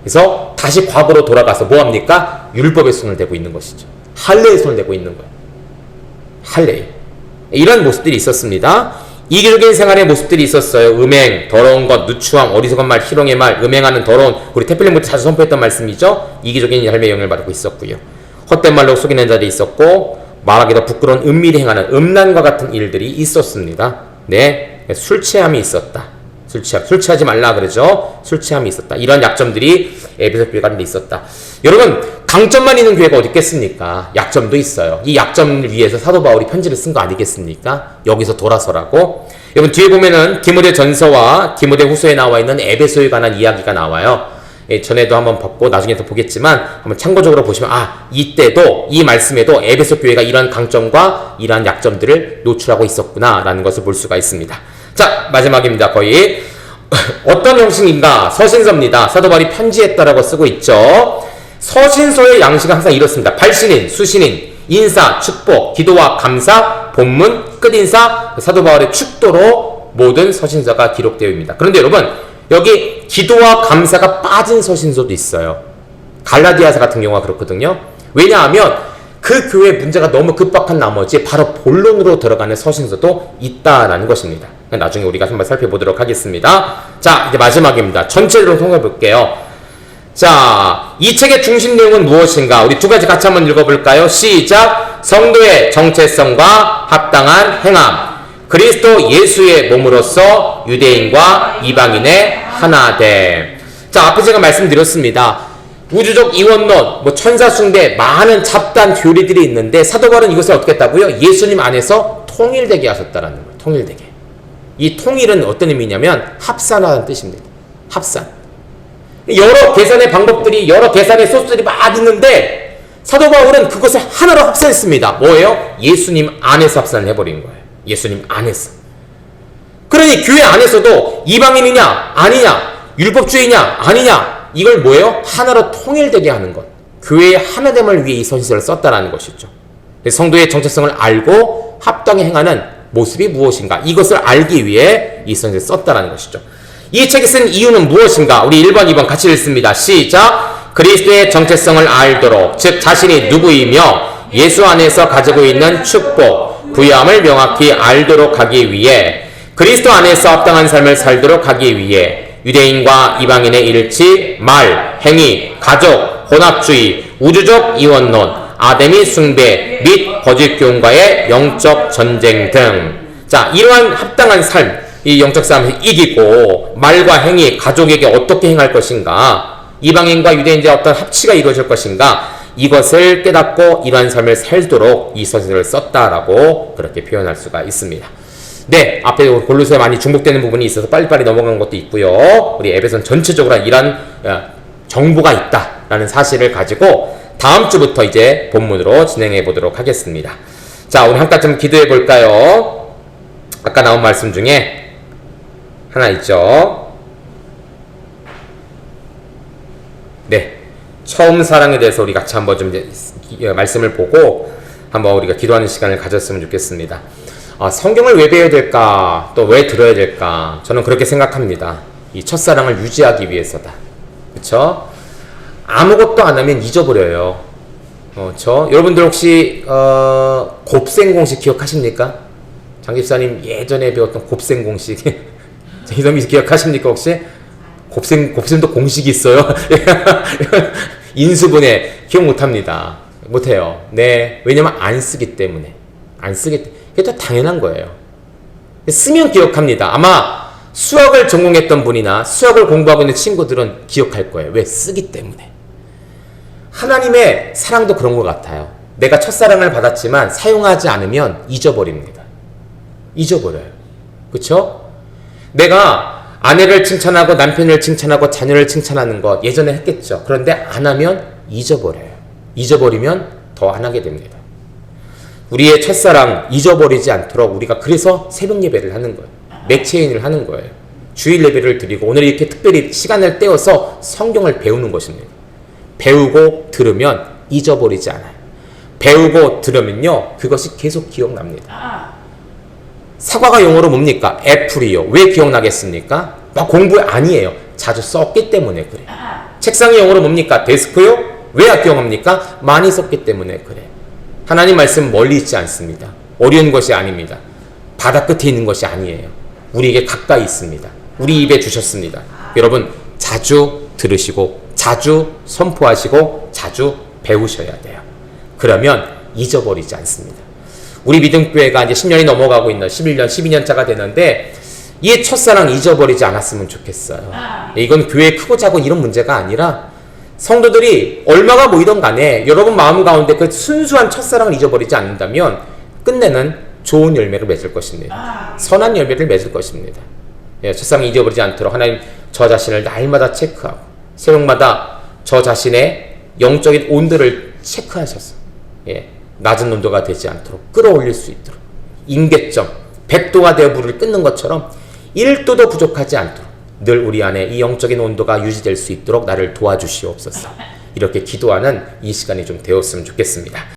그래서 다시 과거로 돌아가서 뭐합니까? 율법의 손을 대고 있는 것이죠. 할례의 손을 대고 있는 거예요. 할례. 이런 모습들이 있었습니다. 이기적인 생활의 모습들이 있었어요. 음행, 더러운 것, 누추함, 어리석은 말, 희롱의 말, 음행하는 더러운, 우리 태필링부터 자주 선포했던 말씀이죠. 이기적인 삶의 영향을 받고 있었고요. 헛된 말로 속이는 자들이 있었고 말하기도 부끄러운 은밀히 행하는 음란과 같은 일들이 있었습니다. 네, 술 취함이 있었다. 술 취하지 말라 그러죠. 술 취함이 있었다. 이런 약점들이 에베소 교회 가운데 있었다. 여러분, 강점만 있는 교회가 어디 있겠습니까? 약점도 있어요. 이 약점을 위해서 사도 바울이 편지를 쓴 거 아니겠습니까? 여기서 돌아서라고. 여러분, 뒤에 보면은 디모데 전서와 디모데 후서에 나와 있는 에베소에 관한 이야기가 나와요. 전에도 한번 봤고 나중에 더 보겠지만 한번 참고적으로 보시면 이때도 이 말씀에도 에베소 교회가 이런 강점과 이러한 약점들을 노출하고 있었구나 라는 것을 볼 수가 있습니다. 자, 마지막입니다. 거의 어떤 형식인가? 서신서입니다. 사도 바울이 편지했다라고 쓰고 있죠. 서신서의 양식은 항상 이렇습니다. 발신인, 수신인, 인사, 축복, 기도와 감사, 본문, 끝인사, 사도 바울의 축도로 모든 서신서가 기록되어 있습니다. 그런데 여러분, 여기 기도와 감사가 빠진 서신서도 있어요. 갈라디아서 같은 경우가 그렇거든요. 왜냐하면 그 교회 문제가 너무 급박한 나머지 바로 본론으로 들어가는 서신서도 있다라는 것입니다. 나중에 우리가 한번 살펴보도록 하겠습니다. 자, 이제 마지막입니다. 전체적으로 통해볼게요. 자, 이 책의 중심 내용은 무엇인가? 우리 두 가지 같이 한번 읽어볼까요? 시작! 성도의 정체성과 합당한 행함. 그리스도 예수의 몸으로서 유대인과 이방인의 하나됨. 자, 앞에 제가 말씀드렸습니다. 우주적 이원론, 천사 숭배, 많은 잡다한 교리들이 있는데 사도 바울은 이것을 어떻게 했다고요? 예수님 안에서 통일되게 하셨다라는 거예요. 통일되게. 이 통일은 어떤 의미냐면 합산하는 뜻입니다. 합산. 여러 계산의 방법들이, 여러 계산의 소스들이 막 있는데 사도 바울은 그것을 하나로 합산했습니다. 뭐예요? 예수님 안에서 합산을 해버린 거예요. 예수님 안에서. 그러니 교회 안에서도 이방인이냐 아니냐, 율법주의냐 아니냐, 이걸 뭐예요? 하나로 통일되게 하는 것. 교회의 하나됨을 위해 이 서신서를 썼다라는 것이죠. 성도의 정체성을 알고 합당히 행하는 모습이 무엇인가, 이것을 알기 위해 이 서신서를 썼다라는 것이죠. 이 책을 쓴 이유는 무엇인가? 우리 1번, 2번 같이 읽습니다. 시작! 그리스도의 정체성을 알도록, 즉 자신이 누구이며 예수 안에서 가지고 있는 축복, 부유함을 명확히 알도록 하기 위해, 그리스도 안에서 합당한 삶을 살도록 하기 위해 유대인과 이방인의 일치, 말, 행위, 가족, 혼합주의, 우주적 이원론, 아데미 숭배 및 거짓 교훈과의 영적 전쟁 등. 자, 이러한 합당한 삶, 이 영적 싸움에서 이기고 말과 행위, 가족에게 어떻게 행할 것인가, 이방인과 유대인들의 어떤 합치가 이루어질 것인가, 이것을 깨닫고 이러한 삶을 살도록 이 서신서를 썼다라고 그렇게 표현할 수가 있습니다. 네, 앞에 골로새에 많이 중복되는 부분이 있어서 빨리빨리 넘어간 것도 있고요. 우리 에베소는 전체적으로 이런 정보가 있다라는 사실을 가지고 다음 주부터 이제 본문으로 진행해 보도록 하겠습니다. 자, 우리 함께 좀 기도해 볼까요? 아까 나온 말씀 중에 하나 있죠. 네, 처음 사랑에 대해서 우리 같이 한번 좀 말씀을 보고 한번 우리가 기도하는 시간을 가졌으면 좋겠습니다. 성경을 왜 배워야 될까? 또 왜 들어야 될까? 저는 그렇게 생각합니다. 이 첫사랑을 유지하기 위해서다. 그쵸? 아무것도 안 하면 잊어버려요. 여러분들 혹시 곱셈 공식 기억하십니까? 장 집사님 예전에 배웠던 곱셈 공식 장집사님 기억하십니까 혹시? 곱셈도 공식이 있어요. 인수분해 기억 못합니다. 못해요. 네, 왜냐면 안 쓰기 때문에. 그게 다 당연한 거예요. 쓰면 기억합니다. 아마 수학을 전공했던 분이나 수학을 공부하고 있는 친구들은 기억할 거예요. 왜? 쓰기 때문에. 하나님의 사랑도 그런 것 같아요. 내가 첫사랑을 받았지만 사용하지 않으면 잊어버립니다. 잊어버려요. 그쵸? 내가 아내를 칭찬하고 남편을 칭찬하고 자녀를 칭찬하는 것 예전에 했겠죠. 그런데 안 하면 잊어버려요. 잊어버리면 더 안 하게 됩니다. 우리의 첫사랑 잊어버리지 않도록 우리가 그래서 새벽 예배를 하는 거예요. 맥체인을 하는 거예요. 주일 예배를 드리고 오늘 이렇게 특별히 시간을 떼어서 성경을 배우는 것입니다. 배우고 들으면 잊어버리지 않아요. 배우고 들으면요, 그것이 계속 기억납니다. 사과가 영어로 뭡니까? 애플이요. 왜 기억나겠습니까? 막 공부 아니에요. 자주 썼기 때문에 그래. 책상이 영어로 뭡니까? 데스크요. 왜 기억합니까? 많이 썼기 때문에 그래. 하나님 말씀 멀리 있지 않습니다. 어려운 것이 아닙니다. 바다 끝에 있는 것이 아니에요. 우리에게 가까이 있습니다. 우리 입에 주셨습니다. 여러분, 자주 들으시고 자주 선포하시고 자주 배우셔야 돼요. 그러면 잊어버리지 않습니다. 우리 믿음교회가 이제 10년이 넘어가고 있는 11년, 12년차가 되는데 이 첫사랑 잊어버리지 않았으면 좋겠어요. 이건 교회 크고 작은 이런 문제가 아니라 성도들이 얼마가 모이던 간에 여러분 마음 가운데 그 순수한 첫사랑을 잊어버리지 않는다면 끝내는 좋은 열매를 맺을 것입니다. 선한 열매를 맺을 것입니다. 첫사랑 잊어버리지 않도록 하나님 저 자신을 날마다 체크하고 새벽마다 저 자신의 영적인 온도를 체크하셔서 낮은 온도가 되지 않도록 끌어올릴 수 있도록 임계점 100도가 되어 불을 끊는 것처럼 1도도 부족하지 않도록 늘 우리 안에 이 영적인 온도가 유지될 수 있도록 나를 도와주시옵소서. 이렇게 기도하는 이 시간이 좀 되었으면 좋겠습니다.